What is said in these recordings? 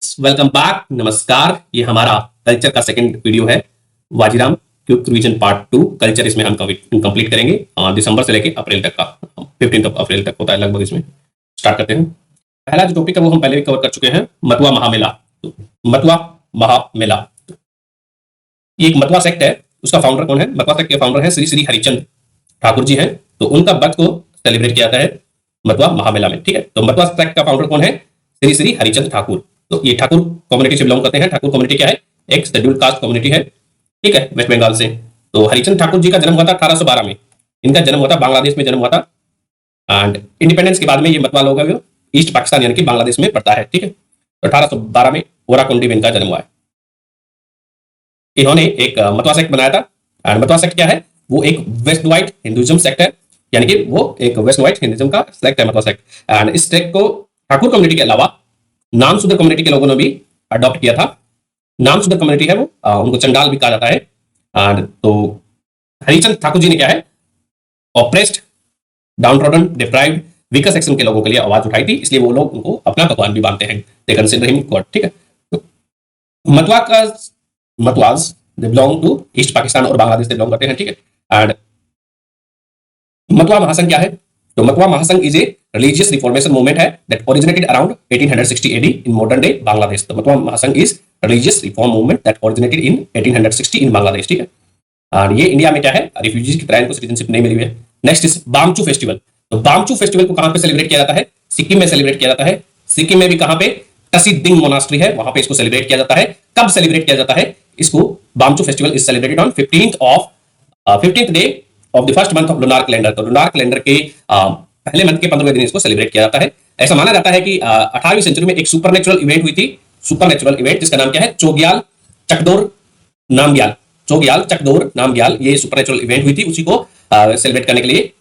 Welcome back. नमस्कार। ये हमारा कल्चर का सेकंड वीडियो है। Vajiram quick revision part 2 culture. इसमें हम कंप्लीट करेंगे दिसंबर से लेके अप्रैल तक का। 15 अप्रैल तक होता है लगभग। इसमें स्टार्ट करते हैं। पहला जो टॉपिक है वो हम पहले भी कवर कर चुके हैं, मतुआ महामेला। तो मतुआ महामेला ये एक मतुआ सेक्ट है। उसका फाउंडर कौन है? मतुआ सेक्ट के फाउंडर है श्री श्री हरिचंद ठाकुर जी हैं। तो उनका बर्थ को सेलिब्रेट किया जाता है मतुआ महामेला में। ठीक है, तो मतुआ सेक्ट का फाउंडर कौन है? श्री श्री हरिचंद ठाकुर। तो ये ठाकुर कम्युनिटी से बिलोंग करते हैं। ठाकुर कम्युनिटी क्या है? एक शेड्यूल्ड कास्ट कम्युनिटी है। ठीक है, वेस्ट बंगाल से। तो हरिचंद ठाकुर जी का जन्म हुआ था 1812 में। इनका जन्म हुआ था बांग्लादेश में, जन्म हुआ था। एंड इंडिपेंडेंस के बाद में ये मतुआ लोग है ईस्ट पाकिस्तान यानी कि बांग्लादेश में पड़ता है। ठीक है, तो 1812 में ओराकुंडी में इनका जन्म हुआ है। इन्होंने एक मतुआ सेक्ट बनाया था। एंड मतुआ सेक्ट क्या है? वो एक वेस्ट वाइट हिंदुइज्म सेक्ट है, यानी कि वो एक वेस्ट वाइट हिंदुइज्म का सेक्ट है मतुआ सेक्ट। एंड इस सेक्ट को ठाकुर कम्युनिटी के अलावा नाम सुधर कम्युनिटी के लोगों ने भी अडॉप्ट किया था। नाम सुधर कम्युनिटी है वो, उनको चंडाल भी कहा जाता है। एंड तो हरिचंद ठाकुर जी ने क्या है, ऑप्रेस्ड, डाउनट्रॉडन, डिप्राइव्ड, वीकर सेक्शन के लोगों के लिए आवाज उठाई थी। इसलिए वो लोग उनको अपना भगवान भी मानते हैं। They consider him God. ठीक है, तो Matuas they belong to East Pakistan और बांग्लादेश से बिलोंग करते हैं। ठीक है, एंड मतवा महासंघ क्या है? तो Matua Mahasangha is a religious reformation movement है that originated around 1860 AD in modern day Bangladesh. तो Matua Mahasangha is religious reform movement that originated in 1860 in Bangladesh. ठीक है, और ये इंडिया में क्या है, रिफ्यूजीज की तरह इनको सिटीजनशिप नहीं मिली हुई है। Next is Bamchu festival. तो बामचू फेस्टिवल को कहां पे सेलिब्रेट किया जाता है? सिक्किम में सेलिब्रेट किया जाता है। सिक्किम में भी कहां पे? टसीदिंग मोनास्ट्री है, वहां पे इसको सेलिब्रेट किया जाता है। कब सेलिब्रेट किया जाता है इसको? Bamchu festival is celebrated on 15th day of the first month of lunar calendar. तो लुनार कैलेंडर के पहले मंथ के 15वें दिन इसको सेलिब्रेट किया जाता है। ऐसा माना जाता है कि 18वीं सेंचुरी में एक सुपरनेचुरल इवेंट हुई थी। सुपरनेचुरल इवेंट जिसका नाम क्या है? चोग्याल चकडोर नामग्याल। चोग्याल चकडोर नामग्याल ये सुपरनेचुरल इवेंट हुई थी। उसी को सेलिब्रेट करने के लिए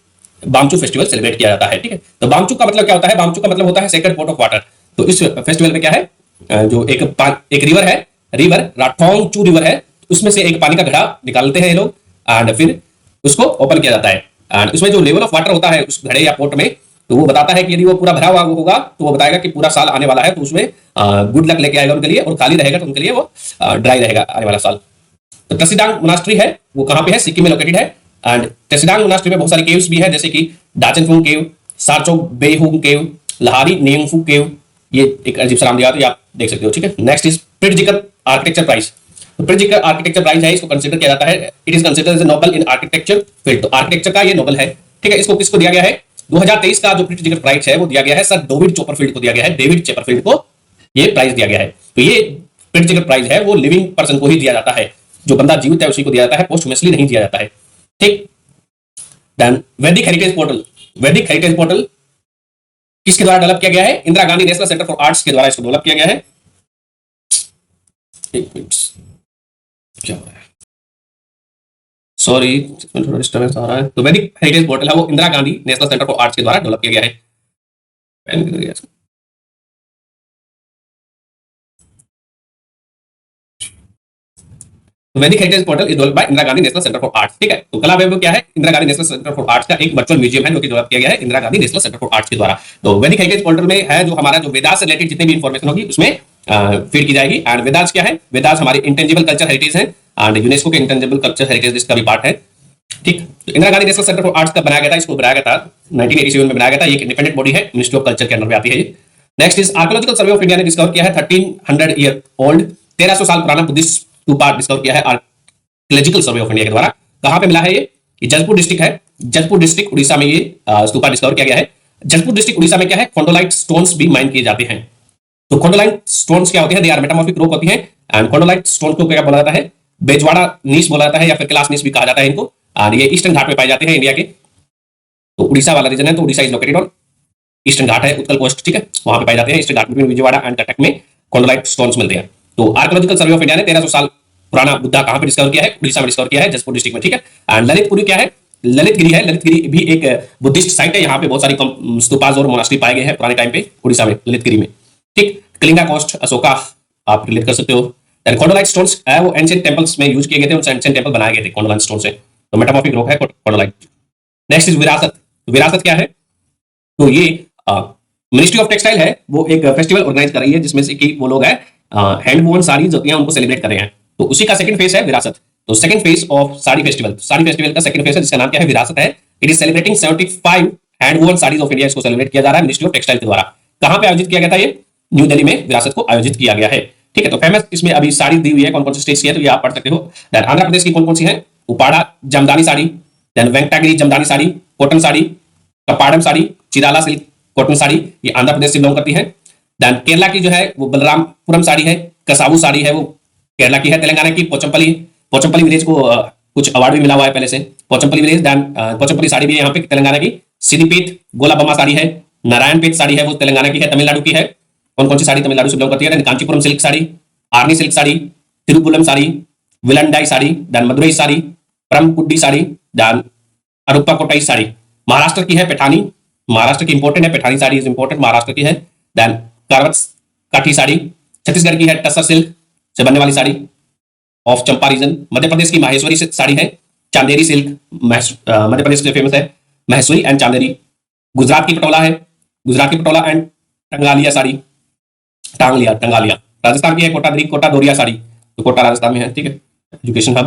बामचू फेस्टिवल सेलिब्रेट किया जाता है। ठीक है, तो बामचू का मतलब क्या होता है? बामचू का मतलब होता है सेक्रेड पॉट ऑफ वाटर। तो इस फेस्टिवल में क्या है, जो एक रिवर है, रिवर राठोंग चू रिवर है, उसमें से एक पानी का घड़ा निकालते हैं ये लोग एंड फिर उसको ओपन किया जाता है। एंड उसमें जो लेवल ऑफ वाटर होता है उस घड़े या पोट में, तो वो बताता है कि यदि वो पूरा भरा हुआ होगा तो वो बताएगा कि पूरा साल आने वाला है, तो उसमें गुड लक लेके आएगा उनके लिए। और खाली रहेगा तो उनके लिए वो ड्राई रहेगा आने वाला साल। तो टसीडांग मोनास्ट्री है, वो कहां पे है? सिक्किम में लोकेटेड है। एंड टसीडांग मोनास्ट्री में बहुत सारी केव्स भी है, जैसे कि डाचनफुंग केव, सारचो बेहुंग केव, लहारी नेंगफू केव। ये एक अजीब सा नाम दिया था, आप देख सकते हो। ठीक है, नेक्स्ट इज प्रिट्जिकर आर्किटेक्चर प्राइज। तो प्रिट्जिकर आर्किटेक्चर प्राइज है, इसको कंसीडर किया जाता है, it is considered as Nobel in architecture field. तो आर्किटेक्चर का ये नोबेल है। ठीक है, इसको किसको दिया गया है? 2023 का जो प्रिट्जिकर प्राइज है वो दिया गया है सर डेविड चॉपरफील्ड को दिया गया है। डेविड चॉपरफील्ड को ये प्राइज दिया गया है। तो ये प्रिट्जिकर प्राइज है वो लिविंग पर्सन को ही दिया जाता है, जो बंदा जीवित है उसी को दिया जाता है, पोस्टहुमसली नहीं दिया जाता है। ठीक, देन वैदिक हेरिटेज पोर्टल। वैदिक हेरिटेज पोर्टल किसके द्वारा डेवलप किया गया है? Indira Gandhi national centre for arts के द्वारा इसको डेवलप किया गया है। एक मिनट, क्या हो रहा है? सॉरी, थोड़ा डिस्टर्बेंस आ रहा है। तो वैदिक हेरिटेज पोर्टल है वो Indira Gandhi national centre for arts के द्वारा डेवलप किया गया है। वैदिक heritage portal is developed by Indira Gandhi national centre for arts. ठीक है, तो कला वैभव क्या है? Indira Gandhi national centre for arts का एक वर्चुअल म्यूजियम है जो कि डेवलप किया गया है Indira Gandhi national centre for arts के द्वारा। तो वैदिक हेरिटेज पोर्टल में है जो हमारा जो वेदास से रिलेटेड जितनी भी इंफॉर्मेशन होगी उसमें फीड की जाएगी। एंड वेदास क्या है? वेदास हमारी इंटेंजिबल कल्चर हेरिटेज है एंड यूनेस्को के इंटेंजिबल कल्चर हेरिटेज लिस्ट का भी पार्ट है। ठीक, तो Indira Gandhi national centre for arts कब बनाया गया था? इसको बनाया गया था 1987 में बनाया गया था। ये एक इंडिपेंडेंट बॉडी है, मिनिस्ट्री ऑफ कल्चर के अंदर में आती है ये। Next is archaeological survey of India ने डिस्कवर किया है 1300 ईयर ओल्ड, 1300 साल पुराना बुद्धिस्ट स्तूपा डिस्कवर किया है आर्कियोलॉजिकल सर्वे ऑफ इंडिया के द्वारा। कहां पे मिला है ये? जजपुर डिस्ट्रिक्ट है, जजपुर डिस्ट्रिक्ट उड़ीसा में ये स्तूपा डिस्कवर किया गया है। जजपुर डिस्ट्रिक्ट उड़ीसा में क्या है? खोंडोलाइट स्टोन्स भी माइन किए जाते हैं। तो खोंडोलाइट स्टोन्स क्या होते हैं? दे आर मेटामॉर्फिक रॉक होती है। एंड खोंडोलाइट स्टोन को क्या बोला जाता है? बेजवाड़ा नीस बोला जाता है या फिर क्लास नीस भी कहा जाता है इनको। और ये ईस्टर्न घाट में पाए जाते हैं इंडिया के। तो उड़ीसा वाला रीजन है, तो Orissa is located on eastern Ghat है, उत्कल कोस्ट। ठीक है, वहां पे पाए जाते हैं ईस्टर्न घाट में, विजयवाड़ा एंड कटक में खोंडोलाइट स्टोन्स मिलते हैं। तो आर्कियोलॉजिकल सर्वे ऑफ इंडिया ने 1300 साल पुराना बुद्धा कहां पे डिस्कवर किया है? उड़ीसा में डिस्कवर किया है, जजपुर डिस्ट्रिक्ट में। ठीक है, एंड ललितपुरी क्या है? ललितगिरी है। ललितगिरी भी एक बुद्धिस्ट साइट है, यहाँ पे बहुत सारी स्तूपास और मोनास्ट्री पाए गए हैं पुराने टाइम पे उड़ीसा में, ललितगिरी में। ठीक, कलिंगा कोस्ट, अशोका आप रिलेट कर सकते हो। खोंडोलाइट स्टोन्स है वो एंशिएंट टेंपल्स में यूज किए गए थे, उनसे एंशिएंट टेंपल बनाए गए थे खोंडोलाइट स्टोन से। तो मेटामॉर्फिक रॉक है खोंडोलाइट। नेक्स्ट इज विरासत। विरासत क्या है? तो ये मिनिस्ट्री ऑफ टेक्सटाइल है वो एक फेस्टिवल ऑर्गेनाइज कर रही है जिसमें से कि वो लोग है हैंड वोवन साड़ीज होती हैं उनको सेलिब्रेट कर रहे हैं। तो उसी का सेकंड फेज है विरासत। तो second phase of sari festival, sari festival का सेकंड फेज है जिसका नाम क्या है, विरासत है। It is celebrating 75 hand woven saris of India. इसको सेलिब्रेट किया जा रहा है मिनिस्ट्री ऑफ टेक्सटाइल के द्वारा। कहां पे आयोजित किया गया था ये? न्यू दिल्ली में विरासत को आयोजित किया गया है। ठीक है, तो फेमस इसमें अभी साड़ी दी हुई है, कौन कौन सी स्टेट्स की है तो ये आप पढ़ सकते हो। देन आंध्र प्रदेश की कौन कौन सी है? Uppada Jamdani sari, then Venkatagiri Jamdani sari, cotton sari, Kuppadam sari, Chirala silk cotton sari, ये आंध्र प्रदेश से बिलोंग करती है। देन केरला की जो है वो बलरामपुरम साड़ी है, कसावू साड़ी है वो केरला की है। तेलंगाना की पोचमपल्ली, पोचमपल्ली विलेज को कुछ अवार्ड भी मिला हुआ है पहले से, पोचमपल्ली विलेज। देन पोचमपल्ली साड़ी भी है यहाँ पे तेलंगाना की। सिद्दीपेट गोलाबम्मा साड़ी है, नारायणपेट साड़ी है वो तेलंगाना की है, तमिलनाडु की है। कौन कौन सी साड़ी तमिलनाडु से बिलोंग करती है? Kanchipuram silk sari, Arni silk sari, Tirupulam sari, Vilandai sari, then Madurai sari, Paramakudi sari, then Aruppukottai sari. Maharashtra की है पैठानी, महाराष्ट्र की इंपोर्टेंट है, पैठानी साड़ी इज इंपोर्टेंट, महाराष्ट्र की है। देन कारवत काठी साड़ी, छत्तीसगढ़ की है टसर सिल्क से बनने वाली sari of Champa reason. Madhya Pradesh की माहेश्वरी साड़ी है, चांदेरी सिल्क, मध्य प्रदेश से फेमस है महेश्वरी एंड चांदेरी। गुजरात की पटोला है, गुजरात की पटोला एंड टंगालिया साड़ी, टांगलिया टंगालिया। राजस्थान की है कोटाद्री कोटा दोरिया साड़ी, तो कोटा राजस्थान में है। ठीक है, एजुकेशन हब।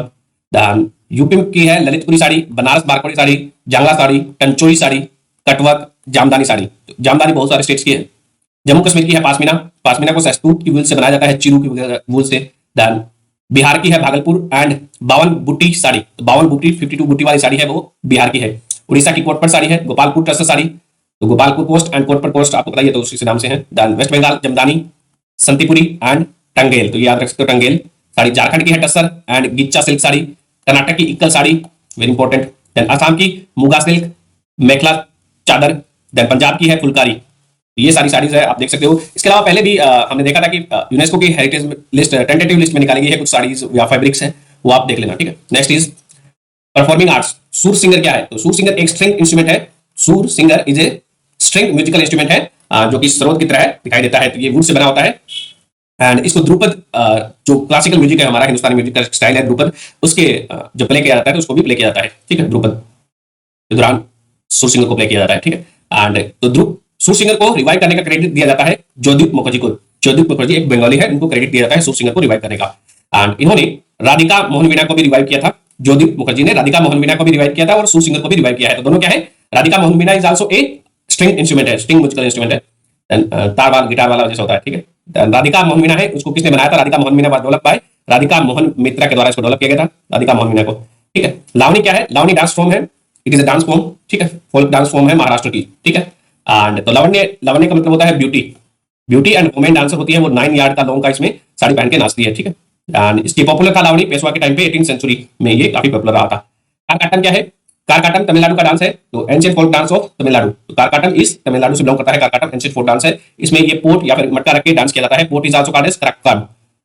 देन यूपी की है ललितपुरी साड़ी, बनारस बारकोड़ी साड़ी, जांगला साड़ी, टंचोई साड़ी, कटवक, जामदानी साड़ी। तो जामदानी बहुत सारे स्टेट्स की है। जम्मू कश्मीर की है पासमीना, पासमीना को सहतूत की वूल से बनाया जाता है, चिरू की वूल से। देन बिहार की है भागलपुर एंड 52 बूटी साड़ी, तो 52 बूटी 52 बूटी वाली साड़ी है वो बिहार की है। उड़ीसा की कोटपर साड़ी है, गोपालपुर टसर साड़ी, तो Gopalpur post and Kotpad post आपको बताइए तो उसी नाम से है। Then West Bengal Jamdani, Shantipuri and Tangail, तो ये याद रख सकते हो टंगेल साड़ी। झारखंड की है टसर एंड गिच्चा सिल्क साड़ी। कर्नाटक की Ilkal sari, very important. Then Assam की मुगा सिल्क, मेखला चादर। देन पंजाब की है फुलकारी। ये सारी साड़ीज है, आप देख सकते हो। इसके अलावा पहले भी हमने देखा था कि यूनेस्को की हेरिटेज लिस्ट, टेंटेटिव लिस्ट में निकाली गई है कुछ साड़ीज या फैब्रिक्स हैं, वो आप देख लेना। ठीक है, नेक्स्ट इज परफॉर्मिंग आर्ट्स। सूर सिंगर क्या है? तो सूर सिंगर एक स्ट्रिंग इंस्ट्रूमेंट है। सूर singer is a string musical instrument है जो कि स्रोत की तरह दिखाई देता है, तो ये वुड से बना होता है। एंड इसको ध्रुपद, जो क्लासिकल म्यूजिक है हमारा हिंदुस्तानी म्यूजिक का स्टाइल है ध्रुपद, उसके जो प्ले किया जाता है तो उसको भी प्ले किया जाता है। ठीक है, ध्रुपद के दौरान सूर सिंगर को प्ले किया जाता है। ठीक है, एंड तो ध्रुप सूर सिंगर को रिवाइव करने का क्रेडिट दिया जाता है ज्योतिप मुखर्जी को। ज्योतिप मुखर्जी एक बंगाली है, इनको क्रेडिट दिया जाता है सूर सिंगर को रिवाइव करने का। एंड इन्होंने राधिका मोहन वीणा को भी रिवाइव किया था। ज्योतिप मुखर्जी ने राधिका मोहन वीणा को भी रिवाइव किया था और सूर सिंगर को भी रिवाइव किया है। तो दोनों क्या है? Radhika Mohan veena is also a string instrument है, स्ट्रिंग म्यूजिकल इंस्ट्रूमेंट है। तार वाला गिटार वाला जैसा होता है। ठीक है, राधिका मोहन मीना है, उसको किसने बनाया था? राधिका मोहन मीना डेवलप बाय राधिका मोहन मित्रा के द्वारा इसको डेवलप किया गया था, राधिका मोहन मीना को। ठीक है, लावनी क्या है? लावनी डांस फॉर्म है, it is a dance form. ठीक है, फोल्क डांस फॉर्म है महाराष्ट्र की। ठीक है, एंड तो लावण्य, लावण्य का मतलब होता है beauty. Beauty and women dancer होती है, वो 9 यार्ड का लॉन्ग का इसमें साड़ी पहन के नाचती है। ठीक है, एंड इसकी पॉपुलर था लावणी पेशवा के टाइम पे 18th सेंचुरी में ये काफी पॉपुलर रहा था। कारकाटम क्या है? कारकाटम तमिलनाडु का डांस है, तो ancient folk dance of Tamil Nadu. तो कारकाटम इस तमिलनाडु से बिलोंग करता है। कारकाटम एंशिएंट फोल्क डांस है, इसमें ये पोट या फिर मटका रख के डांस किया जाता है। Pot is also called as Karakkam.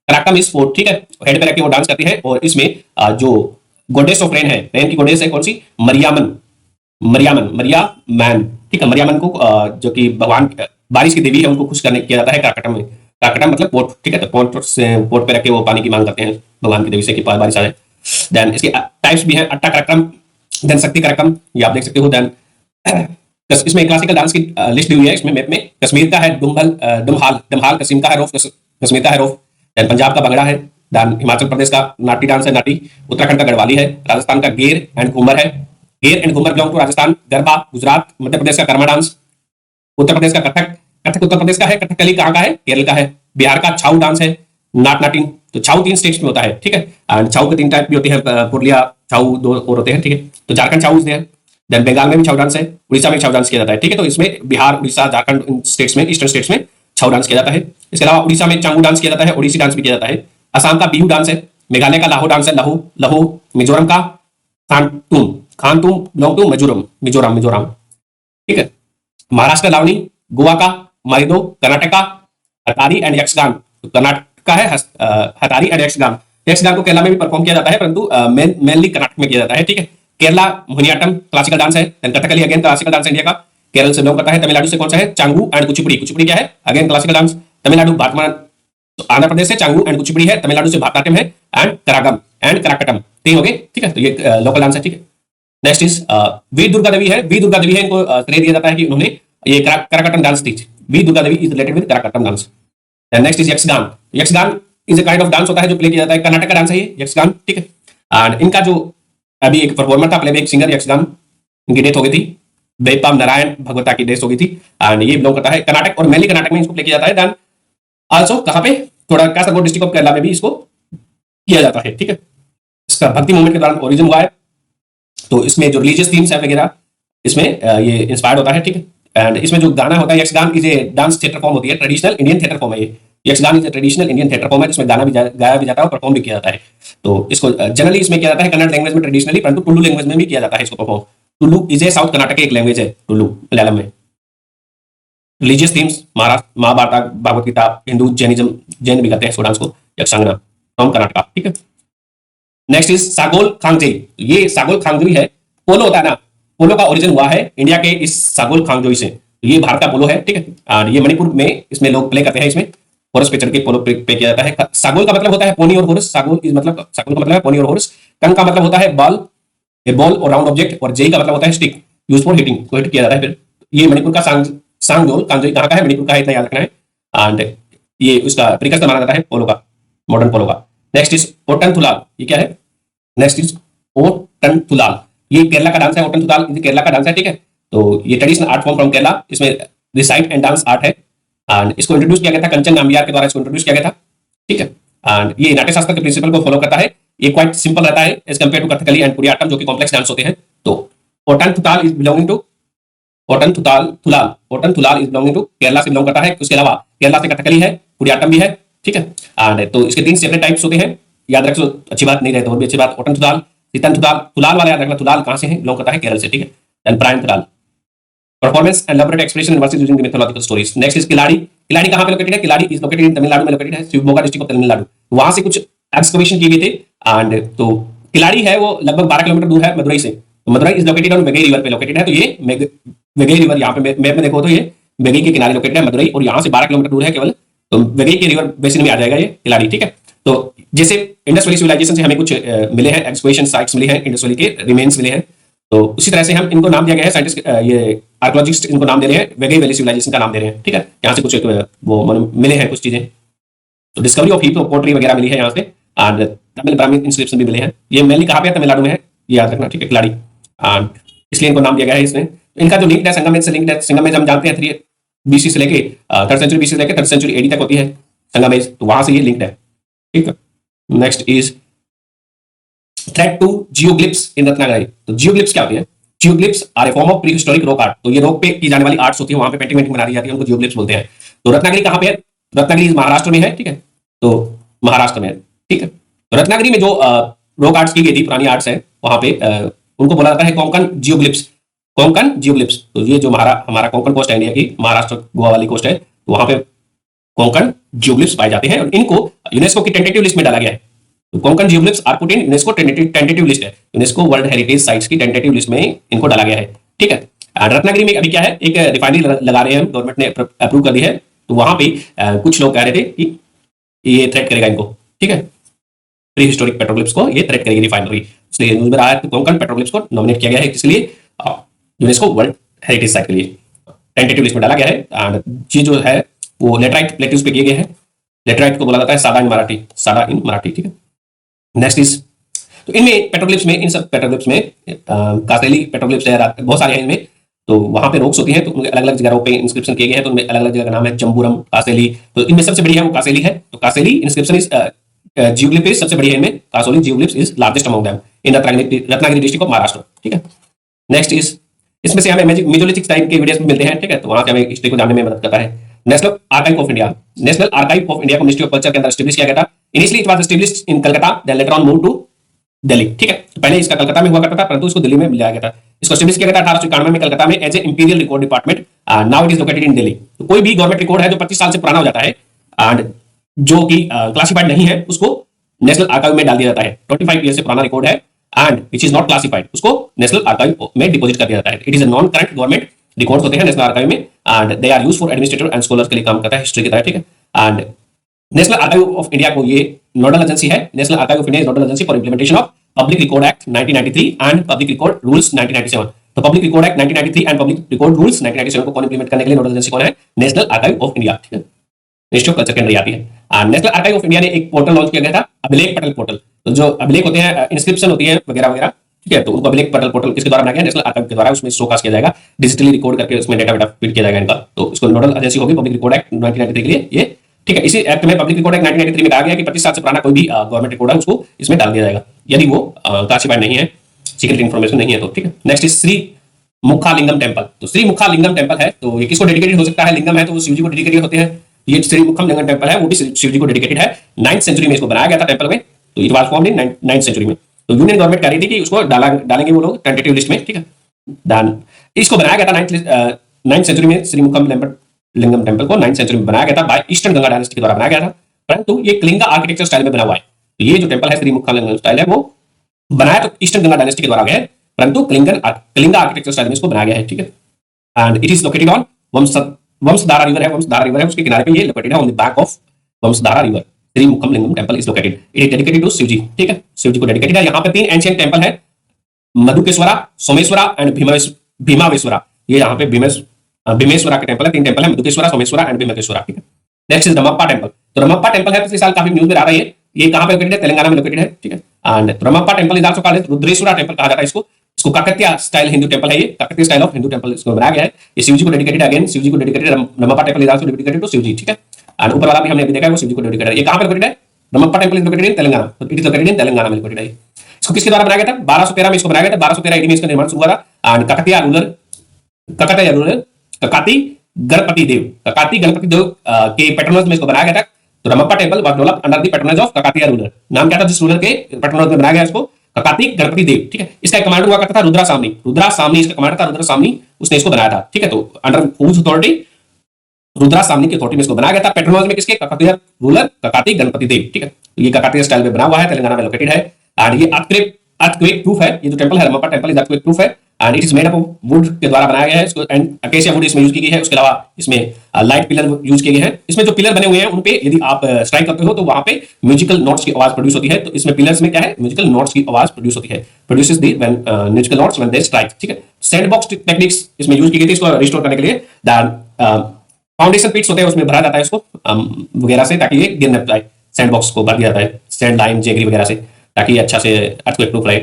Karakkam is pot. ठीक है, हेड पे रख के वो डांस करती है और इसमें जो गॉडेस ऑफ रेन है, रेन की गॉडेस है कौन सी? मरियामन, मरियामन, मरियामैन। ठीक है, मरियामन को जो कि भगवान बारिश की देवी है उनको खुश करने किया जाता है कारकाटम में। कारकाटम मतलब पोट। ठीक है, तो पोट से पोट पे रख के वो पानी की मांग करते हैं भगवान की देवी से कि बारिश आ जाए। देन इसके टाइप्स भी हैं, अट्टा कराक्कम, देन शक्ति कराक्कम, ये आप देख सकते हो। देन इसमें क्लासिकल डांस की लिस्ट दी हुई है इसमें मैप में। कश्मीर का है डुमहाल, डमहाल। कश्मीर का है रोफ, कश्मीर का है रोफ। देन पंजाब का भंगड़ा है। देन हिमाचल प्रदेश का नाटी डांस है, नाटी। उत्तराखंड का गढ़वाली है। राजस्थान का गेर एंड घूमर है, Ger and Ghoomar belong to Rajasthan. Garba Gujarat. Madhya Pradesh का कर्मा डांस। उत्तर प्रदेश का कथक, कथक उत्तर प्रदेश का है। कथकली कहाँ का है? केरल का है। बिहार का छाऊ डांस है, नाट नाटिन। तो छाऊ 3 स्टेट्स में होता है। ठीक है, एंड छाऊ के 3 टाइप भी होती है, पुरलिया छाऊ 2 और होते हैं। ठीक है, तो झारखंड छाऊ है। देन बंगाल में भी छाऊ डांस है, उड़ीसा में छाऊ डांस किया जाता है। ठीक है, तो इसमें बिहार, उड़ीसा, झारखंड इन स्टेट्स में, ईस्टर्न स्टेट्स में छाऊ डांस किया जाता है। इसके अलावा उड़ीसा में चांगू डांस किया जाता है, ओडिसी डांस भी किया जाता है। असम का बिहू डांस है। मेघालय का लाहो डांस है, लहो लहो। मिजोरम का खानतुम, खानतुम बिलोंग टू मिजोरम, मिजोरम, मिजोरम। ठीक है, महाराष्ट्र लावनी। गोवा का मारिदो। कर्नाटक का हतारी एंड यक्षगान। तो कर्नाटक का है हतारी एंड यक्षगान। यक्षगान को केरला में भी परफॉर्म किया जाता है, परंतु मेनली कर्नाटक में किया जाता है। ठीक है, केरला मोहिनीअट्टम क्लासिकल डांस है। Then Kathakali again classical dance India का, केरल से बिलोंग करता है। तमिलनाडु से कौन सा है? चांगू एंड कुचिपुड़ी। कुचिपुड़ी क्या है? Again classical dance. Tamil Nadu Bharatanatyam, तो आंध्र प्रदेश से चांगू एंड कुचिपुड़ी है। तमिलनाडु से भारतनाट्यम है एंड करागम एंड कराकटम। 3 हो गए। ठीक है, तो ये लोकल डांस है। ठीक है, नेक्स्ट इज वीर दुर्गा देवी है। वीर दुर्गा देवी है, इनको श्रेय दिया जाता है कि उन्होंने ये Karakattam dance teach, we Durga Devi is related with Karakattam dance. And next is Yakshagana. Yakshagana is a kind of dance होता है जो प्ले किया जाता है, कर्नाटक का डांस है ये यक्षगान, ठीक है। एंड इनका जो अभी एक परफॉर्मर था, प्लेबैक सिंगर यक्षगान, इनकी डेथ हो गई थी, वेपाम नारायण भगवता की डेथ हो गई थी। एंड ये बिलोंग करता है कर्नाटक, और मेनली कर्नाटक में इसको प्ले किया जाता है। देन आल्सो कहां पे, थोड़ा कासरगोड डिस्ट्रिक्ट ऑफ केरला में भी इसको किया जाता है, ठीक है। इसका भक्ति मूवमेंट के दौरान ओरिजिन हुआ है, तो इसमें जो रिलीजियस थीम्स है वगैरह इसमें ये इंस्पायर्ड होता है, ठीक है। एंड इसमें जो गाना होता है, Yakshagana is a dance theatre form होती है, ट्रेडिशनल इंडियन थिएटर फॉर्म है ये। Yakshagana is a traditional Indian theatre form है, इसमें गाना भी गाया भी जाता है और परफॉर्म भी किया जाता है। तो इसको जनरली इसमें किया जाता है कन्नड़ लैंग्वेज में ट्रेडिशनली, परंतु टुल्लू लैंग्वेज में भी किया जाता है इसको perform. Tulu is a south Karnataka की एक लैंग्वेज है, टुल्लू मलयालम में। रिलीजियस थीम्स महाराष्ट्र, महाभारत, भागवत गीता, हिंदू, जैनिज्म, जैन भी कहते हैं इसको डांस को, यक्षांगना फ्रॉम कर्नाटका, ठीक है। Next is Sagol Kangjei. ये सागोल खांगजेई है, पोलो होता है ना, पोलो का ओरिजिन हुआ है इंडिया के इस सागोल खांगजेई से। ये भारत का पोलो है, ठीक है। और ये मणिपुर में इसमें लोग प्ले करते हैं, इसमें हॉर्स पे चढ़ के पोलो पे किया जाता है। सागोल का मतलब होता है पोनी और हॉर्स, सागोल इज मतलब, सागोल का मतलब है पोनी और हॉर्स। कंग का मतलब होता है बॉल, ए बॉल और राउंड ऑब्जेक्ट, और जेई का मतलब होता है स्टिक, यूज फॉर हिटिंग, को हिट किया जाता है। फिर ये मणिपुर का सांगजोल खांगजेई कहां का है, मणिपुर का है, इतना याद रखना है। एंड ये उसका प्रिकसर माना जाता है पोलो का, मॉडर्न पोलो का। नेक्स्ट इज ओटन थुलाल, ये क्या है, नेक्स्ट इज ओटन थुलाल। ये केरला का डांस है, ओटन थुलाल केरला का डांस है, ठीक है। तो ये traditional art form from Kerala, इसमें रिसाइट एंड डांस आर्ट है। एंड इसको इंट्रोड्यूस किया गया था कंचन नाम्बियार के द्वारा, इसको इंट्रोड्यूस किया गया था, ठीक है। एंड ये नाट्य शास्त्र के प्रिंसिपल को फॉलो करता है। ये क्वाइट सिंपल रहता है as compare to Kathakali and Kudiyattam, जो कि कॉम्प्लेक्स डांस होते हैं। तो Ottan Thullal is belonging to, Ottan Thullal, Ottan Thullal is belonging to Kerala से बिलोंग करता है। उसके अलावा केरला से कथकली है, कुडियाट्टम भी है, ठीक है। एंड तो इसके 3 सेपरेट टाइप्स होते हैं, याद रखो, अच्छी बात नहीं रहे तो और भी अच्छी बात। ओटन थुलाल, सीतन थुलाल, थुलाल वाला याद रखना, थुलाल कहां से है, बिलोंग करता है केरल से, ठीक है। And Parayan Thullal, performance and elaborate expression in verses using the mythological stories. Next is Keeladi. Keeladi कहां पे लोकेटेड है, Keeladi is located in Tamil Nadu में लोकेटेड है, शिवमोगा डिस्ट्रिक्ट ऑफ तमिलनाडु। वहां से कुछ एक्सकवेशन की गई थी। एंड तो किलाड़ी है वो लगभग 12 किलोमीटर दूर है मदुरई से। तो Madurai is located on Vaigai river पे लोकेटेड है। तो ये वेगई रिवर, यहाँ पे मैप में देखो तो ये वेगई के किनारे लोकेटेड है मदुरई, और यहाँ से 12 किलोमीटर दूर है केवल। तो वेगई के रिवर बेसिन में आ जाएगा ये किलाड़ी, ठीक है। तो जैसे इंडस वैली सिविलाइजेशन से हमें कुछ मिले हैं, एक्सकवेशन साइट्स मिले हैं, इंडस वैली के रिमेन्स मिले हैं। तो उसी तरह से हम इनको नाम दिया गया है, साइंटिस्ट ये आर्कियोलॉजिस्ट इनको नाम दे रहे हैं, वेगई वैली सिविलाइजेशन का नाम दे रहे हैं, ठीक है। यहाँ से कुछ वो मिले हैं कुछ चीजें। तो discovery of heap of pottery वगैरह मिली है यहाँ से। एंड तमिल ब्राह्मण इंस्क्रिप्शन भी मिले हैं। ये मेनली कहाँ पे है, तमिलनाडु में है, ये याद रखना, ठीक है, किलाड़ी। एंड इसलिए इनको नाम दिया गया है इसमें। इनका जो लिंक है संगमेश से लिंक है, संगमेश हम जानते हैं 3 BC से लेके 3rd सेंचुरी BC से लेके 3rd सेंचुरी AD तक होती है संगमेश, तो वहां से ये लिंक्ड है, ठीक है। Next is thread to geoglyphs in Ratnagiri. तो जियोग्लिप्स क्या होती है, geoglyphs are a form of prehistoric rock art. तो ये रॉक पे की जाने वाली आर्ट्स होती है, वहां पे पेंटिंग बना दी जाती है, उनको जियोग्लिप्स बोलते हैं। तो रत्नागिरी कहां पे है, रत्नागिरी महाराष्ट्र में है, ठीक है। तो महाराष्ट्र में है, ठीक है। तो रत्नागिरी में जो रॉक आर्ट्स की गई थी, पुरानी आर्ट्स है, वहां पे उनको बोला जाता है कोंकण जियोग्लिप्स, कोंकण जियोग्लिप्स। तो ये जो हमारा कोंकण कोस्ट है इंडिया की, महाराष्ट्र गोवा वाली कोस्ट है, तो वहां पे कोंकण जियोग्लिप्स पाए जाते हैं, और इनको यूनेस्को की टेंटेटिव लिस्ट में डाला गया है। तो Konkan geoglyphs are put in UNESCO tentative list है, यूनेस्को वर्ल्ड हेरिटेज साइट्स की टेंटेटिव लिस्ट में इनको डाला गया है, ठीक है। रत्नागिरी में अभी क्या है, एक रिफाइनरी लगा रहे हैं, गवर्नमेंट ने अप्रूव कर दी है। तो वहां पे कुछ लोग कह रहे थे कि ये थ्रेट करेगा इनको, ठीक है, प्री हिस्टोरिक पेट्रोग्लिप्स को ये थ्रेट करेगी रिफाइनरी। इसलिए न्यूज में आया कि कोंकण पेट्रोग्लिप्स को नॉमिनेट किया गया है, इसलिए यूनेस्को वर्ल्ड हेरिटेज साइट के लिए टेंटेटिव लिस्ट में डाला गया है। एंड ये जो है वो लेटराइट प्लेट्यूज पे किए गए हैं। लेटराइट को बोला जाता है सादा इन मराठी, सादा इन मराठी, ठीक है। नेक्स्ट इज, तो इनमें पेट्रोग्लिप्स में, इन सब पेट्रोग्लिप्स में कासेली पेट्रोग्लिप्स है, बहुत सारे हैं इनमें। तो वहां पे रॉक्स होती हैं, तो उनके अलग अलग जगहों पे इंस्क्रिप्शन किए गए हैं, तो उनमें अलग अलग जगह का नाम है, जम्बूरम, कासेली। तो इनमें सबसे बड़ी है वो कासेली है। तो Kasheli inscription is geoglyph is सबसे बड़ी है इनमें, Kasheli geoglyphs is largest among them in Ratnagiri district of Maharashtra, ठीक है। नेक्स्ट इज, इसमें से हमें मेजोलिथिक टाइम के वीडियोस भी मिलते हैं, ठीक है। तो वहां से हमें हिस्ट्री को जानने में मदद करता है। National archive of India, national archive of India को मिनिस्ट्री ऑफ कल्चर के अंदर एस्टैब्लिश किया गया था। Initially it was established in Calcutta, then later on move to Delhi, ठीक है। तो पहले इसका कलकत्ता में हुआ करता था, परंतु इसको दिल्ली में लाया गया था। इसको एस्टैब्लिश किया गया था 1891 में कलकत्ता में as a imperial record department. Now it is located in Delhi. तो कोई भी गवर्नमेंट रिकॉर्ड है जो 25 साल से पुराना हो जाता है एंड जो कि क्लासिफाइड नहीं है, उसको नेशनल आर्काइव में डाल दिया जाता है। 25 ईयर से पुराना रिकॉर्ड है and which is not classified, उसको नेशनल आर्काइव में डिपॉजिट कर दिया जाता है। It is a non current government records होते हैं नेशनल आर्काइव में, and they are used for administrator and scholars के लिए काम करता है, हिस्ट्री की तरह, ठीक है। And national archive of India को ये नोडल एजेंसी है। National archive of India is nodal agency for implementation of public record act 1993 and public record rules 1997। तो public record act 1993 and public record rules 1997 को कौन implement करने के लिए nodal agency कौन है? नेशनल आर्काइव ऑफ इंडिया, ठीक है, मिनिस्ट्री ऑफ कल्चर के अंदर आती है। नेशनल आर्काइव ऑफ इंडिया ने एक पोर्टल लॉन्च किया गया था, अभिलेख पटल पोर्टल। तो जो अभिलेख होते हैं, इंस्क्रिप्शन होती है वगैरह वगैरह, ठीक है, तो उनको अभिलेख पटल पोर्टल किसके द्वारा बनाया गया? नेशनल आर्काइव के द्वारा। उसमें शोकास्ट किया जाएगा, डिजिटली रिकॉर्ड करके उसमें डेटा वेटा फीड किया जाएगा इनका। तो इसको नोडल एजेंसी होगी पब्लिक रिकॉर्ड एक्ट 1993 के लिए ये, ठीक है। इसी एक्ट में पब्लिक रिकॉर्ड एक्ट 1993 में कहा गया कि 25 साल से पुराना कोई भी गवर्नमेंट रिकॉर्ड है उसको इसमें डाल दिया जाएगा, यदि वो क्लासिफाइड नहीं है, सीक्रेट इन्फॉर्मेशन नहीं है तो, ठीक है। Next is Shri Mukhalingam temple. तो श्री मुखालिंगम टेम्पल है तो ये किसको डेडिकेटेड हो सकता है? लिंगम है तो वो शिव जी को डेडिकेटेड होते हैं। ये श्री मुखम टेम्पल है वो भी शिव जी को डेडिकेटेड है। 9th सेंचुरी में इसको बनाया गया था टेम्पल में, तो it was formed in 9th century में। तो यूनियन गवर्नमेंट कह रही थी कि उसको डालेंगे वो लोग टेंटेटिव लिस्ट में, ठीक है। देन इसको बनाया गया था 9th सेंचुरी में, श्री मुखम लिंगम टेम्पल को 9th सेंचुरी में बनाया गया था बाय ईस्टर्न गंगा डायनेस्टी के द्वारा बनाया गया था, परंतु ये कलिंगा आर्किटेक्चर स्टाइल में बना हुआ है। तो ये जो टेम्पल है श्री मुखम स्टाइल है वो बनाया तो ईस्टर्न गंगा डायनेस्टी के द्वारा गया है, परंतु कलिंगा आर्किटेक्चर स्टाइल में इसको बनाया गया है, ठीक है। And it is located on Vamsadhara river है, वंशधारा रिवर है उसके किनारे पे ये लोकेटेड है, on the back of Vamsadhara river. Shri Mukham Lingam temple is located, it is dedicated to Shivji, ठीक है, शिवजी को डेडिकेटेड है। यहाँ पे 3 एंशिएंट टेम्पल है, मधुकेश्वरा, सोमेश्वरा एंड भीमावेश्वरा। ये यहाँ पे भीमेश्वरा के टेम्पल है, 3 टेम्पल है, मधुकेश्वरा, सोमेश्वरा एंड भीमेश्वरा, ठीक है। Next is Ramappa temple. तो रमप्पा टेम्पल है, पिछले साल काफी न्यूज में आ रही है, ये कहाँ पे लोकेटेड है? तेलंगाना में लोकेटेड है, ठीक है। And Ramappa temple is also called Rudreshwara temple कहा जाता है इसको। इसको काकतिया स्टाइल हिंदू टेम्पल है, ये Kakatiya style of Hindu temple इसको बनाया गया है। ये शिवजी को डेडिकेटेड, अगेन शिवजी को dedicated, Ramappa temple is also dedicated to Shivji, ठीक है। एंड ऊपर वाला भी हमने अभी देखा है वो शिवजी को डेडिकेटेड है। ये कहाँ पे लोकेटेड है? Ramappa temple is located in Telangana, तो it is located in Telangana में लोकेटेड है। इसको किसके द्वारा बनाया गया था? 1213 में इसको बनाया गया था, 1213 AD में इसका निर्माण शुरू हुआ था। एंड काकतिया रूलर ककाती गणपति देव के पैट्रोनज में इसको बनाया गया था। तो Ramappa temple was developed under the patronage of Kakatiya ruler. नाम क्या था जिस रूलर के पैट्रोनज में बनाया गया इसको? ककाती गणपति देव, ठीक है। इसका कमांडर हुआ करता था रुद्रा सामनी इसका कमांडर था रुद्रा सामनी, उसने इसको बनाया था, ठीक है। तो अंडर हुज अथॉरिटी? रुद्रा सामनी की अथॉरिटी में इसको बनाया गया था। पैट्रोनज में किसके? ककातिया रूलर ककाती गणपति देव, ठीक है। तो ये ककातिया स्टाइल में बना हुआ है, तेलंगाना में लोकेटेड है। एंड ये अर्थक्वेक प्रूफ है, ये जो टेम्पल है Ramappa temple is earthquake proof है। And it is made up of wood के द्वारा बनाया गया है इसको, एंड अकेशिया वुड इसमें यूज की गई है। उसके अलावा इसमें लाइट पिलर यूज किए गए हैं। इसमें जो पिलर बने हुए हैं उन पे यदि आप स्ट्राइक करते हो तो वहां पे म्यूजिकल नोट्स की आवाज प्रोड्यूस होती है। तो इसमें पिलर्स में क्या है? म्यूजिकल नोट्स की आवाज प्रोड्यूस होती है, produces the musical notes when they strike, ठीक है। सैंडबॉक्स टेक्निक्स इसमें यूज की गई थी इसको रिस्टोर करने के लिए। फाउंडेशन पिट्स होते हैं उसमें भरा जाता है इसको वगैरह से, ताकि ये गिर न जाए। सैंडबॉक्स को भर दिया जाता है सैंड लाइम जेगरी वगैरह से, ताकि अच्छा से अर्थक्वेक प्रूफ रहे।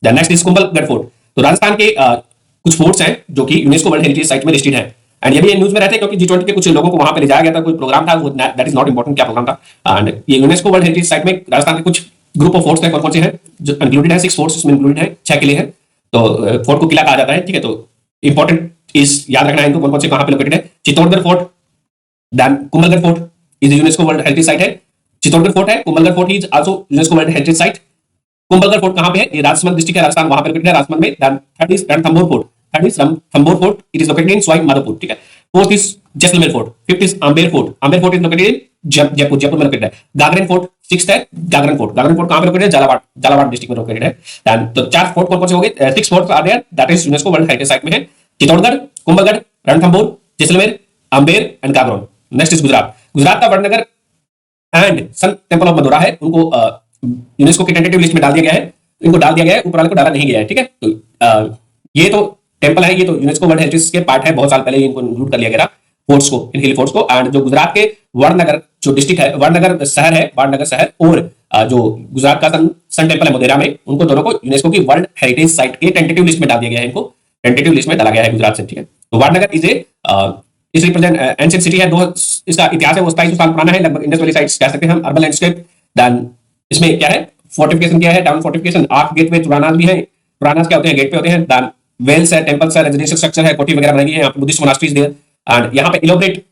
Then next is Kumbhalgarh fort. तो राजस्थान के कुछ फोर्ट्स हैं जो कि यूनेस्को वर्ल्ड हेरिटेज साइट में लिस्टेड है। एंड ये भी न्यूज में रहते हैं क्योंकि G20 के कुछ लोगों को वहां पे ले जाया गया था, कोई प्रोग्राम था, वो दैट इज नॉट इंपॉर्टेंट क्या प्रोग्राम था। एंड ये यूनेस्को वर्ल्ड हेरिटेज साइट में राजस्थान के कुछ ग्रुप ऑफ फोर्ट्स हैं, कौन से हैं जो इंक्लूडेड है? 6 फोर्ट्स इसमें इंक्लूडेड है, 6 किले हैं। तो फोर्ट को किला कहा जाता है, ठीक है। तो इंपॉर्टेंट इज याद रखना है इनको, कौन से कहां पे लोकेटेड है। Chittorgarh fort, then Kumbhalgarh fort is UNESCO world heritage site है। चित्तौड़गढ़ फोर्ट है, Kumbhalgarh fort is also UNESCO world heritage site. Kumbhalgarh fort कहां पे है? ये राजसमंद डिस्ट्रिक्ट है राजस्थान, वहां पे लोकेटेड है राजसमंद में। Then third is Ranthambore fort, it is located in Sawai Madhopur, ठीक है। Fourth is Jaisalmer fort, fifth is Amber fort is located in Jaipur में लोकेटेड है। गागरेन फोर्ट सिक्स्थ है, गागरेन फोर्ट कहां पे लोकेटेड है? झालावाड़ डिस्ट्रिक्ट में लोकेटेड है। देन तो 4 फोर्ट कौन से हो गए? 6 forts are there, that is UNESCO world heritage site में है। Chittorgarh, Kumbhalgarh, Ranthambore, Jaisalmer, Amber and Gagron. Next is Gujarat का Vadnagar and sun temple of Modhera है, उनको यूनेस्को की टेंटेटिव लिस्ट में डाल दिया गया है। इनको डाल दिया गया है, ऊपर वाले को डाला नहीं गया है, ठीक है। तो ये तो टेम्पल है, ये तो यूनेस्को वर्ल्ड हेरिटेज के पार्ट है, बहुत साल पहले इनको इंक्लूड कर लिया गया फोर्ट्स को, इन हिल फोर्ट्स को। एंड जो गुजरात के वड़नगर जो डिस्ट्रिक्ट है, वड़नगर शहर और जो गुजरात का सन टेम्पल है मोटेरा में, उनको दोनों को यूनेस्को की वर्ल्ड हेरिटेज साइट के टेंटेटिव लिस्ट में डाल दिया गया है। इनको टेंटेटिव लिस्ट में डाला गया है गुजरात से, ठीक है। तो वड़नगर इज इस रिप्रेजेंट एंशिएंट सिटी है, इसका इतिहास है वो 2700 साल पुराना है, लगभग इंडस वैली साइट्स कह सकते हैं हम। अर्बन लैंडस्केप, देन इसमें क्या है? फोर्टिफिकेशन क्या है? Town fortification, arc gateway, Puranas भी है। पुरानास क्या होते हैं? गेट पे होते हैं। देन वेल्स है, टेंपल्स है, रेजिडेंशियल स्ट्रक्चर है, कोठी वगैरह बनाई गई है, यहाँ पे बुद्धिस्ट मोनास्ट्रीज देयर। एंड यहाँ पे elaborate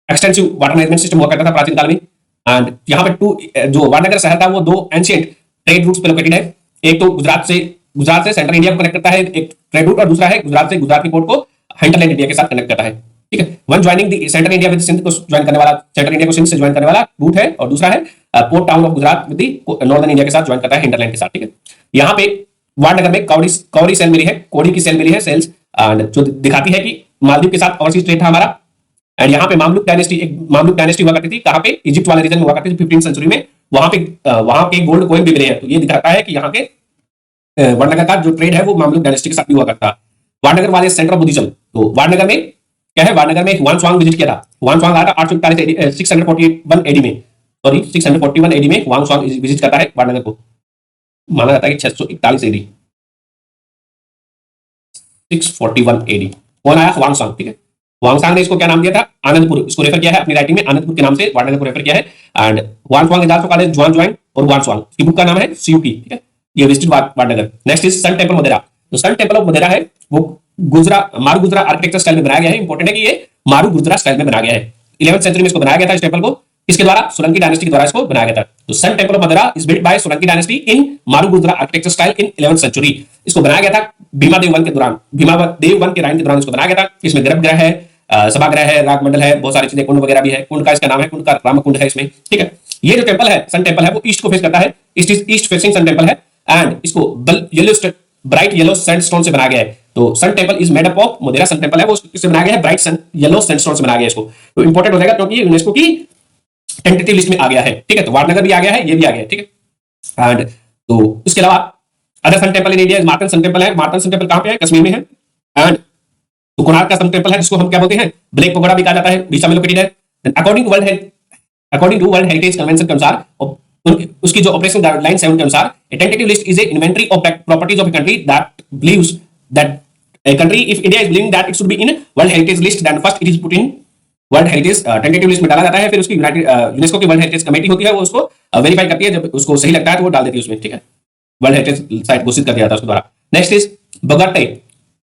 extensive water management system हुआ करता था प्राचीन काल में। एंड यहाँ पे जो वारनगर शहर था वो 2 एंशिएंट ट्रेड रूट्स पे लोकेटेड है। एक तो गुजरात से सेंट्रल इंडिया को कनेक्ट करता है एक ट्रेड रूट, और दूसरा है गुजरात से गुजरात की पोर्ट को हिंटरलैंड इंडिया के साथ कनेक्ट करता है, ठीक है। One joining the central India with Sindh को ज्वाइन करने वाला, सेंट्रल इंडिया को सिंध से ज्वाइन करने वाला रूट है, और दूसरा है port town of Gujarat with the northern India के साथ ज्वाइन करता है हिंटरलैंड के साथ, ठीक है। यहाँ पे वारनगर में कौड़ी सेल मिली है, कोड़ी की सेल मिली है, सेल्स, एंड जो दिखाती है कि मालदीव के साथ ओवरसीज ट्रेड था हमारा। एंड यहाँ पे मामलुक डायनेस्टी हुआ करती थी, कहाँ पे? इजिप्ट वाले रीजन में हुआ करती थी 15th सेंचुरी में। वहां पे गोल्ड कॉइन भी मिले हैं, तो ये दिखाता है कि यहाँ के वड़नगर का जो ट्रेड है वो मामलुक डायनेस्टी के साथ भी हुआ करता। वाडनगर वाले सेंटर ऑफ बुद्धिज्म। तो वाडनगर में क्या है, वाडनगर में हुआनसांग विजिट किया था। हुआनसांग आया था 841 641 एडी में, सॉरी 641 एडी में हुआनसांग विजिट करता है वाडनगर को। माना जाता है कि 641 एडी, 641 एडी। कौन आया, हुआनसांग, ठीक है। हुआनसांग ने इसको क्या नाम दिया था, आनंदपुर, इसको रेफर किया है अपनी राइटिंग में आनंदपुर के नाम से वाडनगर को रेफर किया है। And Hiuen Tsang is also called as Xuanzang और हुआनसांग, इसकी बुक का नाम है सीयूटी, ठीक है। ये visited Vadnagar. Next is sun temple Modhera. तो सन टेम्पल ऑफ मदेरा है वो मारू गुजरा आर्किटेक्चर स्टाइल में बनाया गया है। इंपॉर्टेंट है कि ये मारू गुजरा स्टाइल में बनाया गया है। 11th सेंचुरी में इसको बनाया गया था इस टेम्पल को, किसके द्वारा, सोलंकी डायनेस्टी के द्वारा इसको बनाया गया था। तो sun temple of Modhera is built by Solanki dynasty in Maru Gurjara architecture style in 11th century. इसको बनाया गया था भीमादेव वन के दौरान, भीमादेव वन के राइन के दौरान इसको बनाया गया था। इसमें गर्भगृह है, सभागृह है, राग मंडल है, बहुत सारी चीजें, कुंड वगैरह भी है। कुंड का इसका नाम है, कुंड का रामकुंड है इसमें, ठीक है। ये जो टेम्पल है, सन टेम्पल है, वो ईस्ट को फेस करता है, ईस्ट फेसिंग सन टेम्पल है। एंड इसको ब्राइट येलो सैंडस्टोन से बनाया गया है। तो sun temple is made up of, Modhera sun temple है वो इससे बनाया गया है ब्राइट येलो सैंडस्टोन से बनाया गया है इसको। तो इंपॉर्टेंट हो जाएगा क्योंकि ये यूनेस्को की टेंटेटिव लिस्ट में आ गया है, ठीक है। तो वाडनगर भी आ गया है, ये भी आ गया है, ठीक है। एंड तो इसके अलावा other sun temple in India Martand sun temple है। मार्तन सन टेम्पल कहां पे है, कश्मीर में है। एंड तो कोणार्क का सन टेम्पल है जिसको हम क्या बोलते हैं, ब्लैक पगोडा भी कहा जाता है, उड़ीसा में लोकेटेड है। According to world heritage convention के अनुसार, उसकी जो ऑपरेशन गाइडलाइंस है उनके अनुसार, a tentative list is a inventory of properties of a country that believes that a country, if India is believing that it should be in World Heritage List, then first it is put in World Heritage tentative list में डाला जाता है। फिर उसकी UNESCO की world heritage committee होती है, वो उसको वेरीफाई करती है, जब उसको सही लगता है तो वो डाल देती है उसमें, ठीक है। वर्ल्ड हेरिटेज साइट घोषित कर दिया था उसके द्वारा। Next is बगुटे।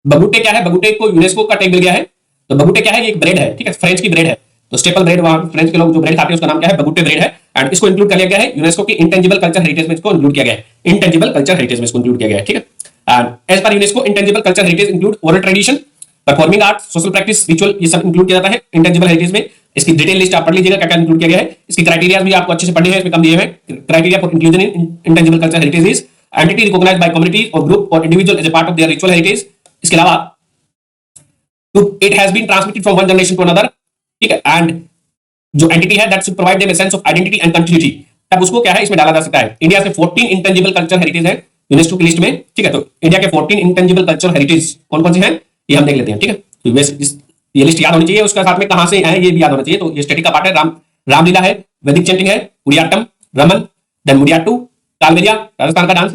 बगुटे क्या है, बगुटे को यूनेस्को का टैग मिल गया है। तो बगुटे क्या है, ये एक ब्रेड है, ठीक है, फ्रेंच की ब्रेड है। तो स्टेपल ब्रेड, वहां फ्रेंच के लोग जो ब्रेड खाते हैं उसका नाम क्या है, बगुटे ब्रेड है। एंड इसको इंक्लूड कर लिया गया है यूनेस्को की इंटेंजिबल कल्चर हेरिटेज में, इसको इंक्लूड किया गया है, इंटेंजिबल कल्चर हेरिटेज में इसको इंक्लूड किया गया है, ठीक है। And as per UNESCO, intangible culture heritage include oral tradition, performing arts, social practice, ritual, ये सब इंक्लूड किया जाता है इंटेंजिबल हेरिटेज में। इसकी डिटेल लिस्ट आप पढ़ लीजिएगा क्या क्या इंक्लूड किया गया है। इसकी क्राइटेरिया भी आपको अच्छे से पढ़ने हैं, इसमें कम दिए हैं। Criteria for inclusion in intangible culture heritage is entity recognised by community और ग्रुप और individual as a part of their ritual heritage. इसके अलावा it has been transmitted from one generation to another, ठीक है। एंड जो entity है that should provide them a sense of identity and continuity, तब उसको क्या है इसमें डाला जा सकता है। इंडिया से 14 इंटेंजिबल कल्चर हेरिटेज है यूनेस्को की लिस्ट में, ठीक है। तो इंडिया के 14 इंटेंजिबल कल्चर हेरिटेज कौन कौन से हैं ये हम देख लेते हैं, ठीक है। तो ये लिस्ट याद होनी चाहिए, उसके साथ में कहां से आए ये भी याद होना चाहिए। तो ये स्टैटिक का पार्ट है, रामलीला है, वैदिक चैंटिंग है, कुडियाट्टम, रमन, देन मुडियाट्टू, कालबेलिया राजस्थान का डांस,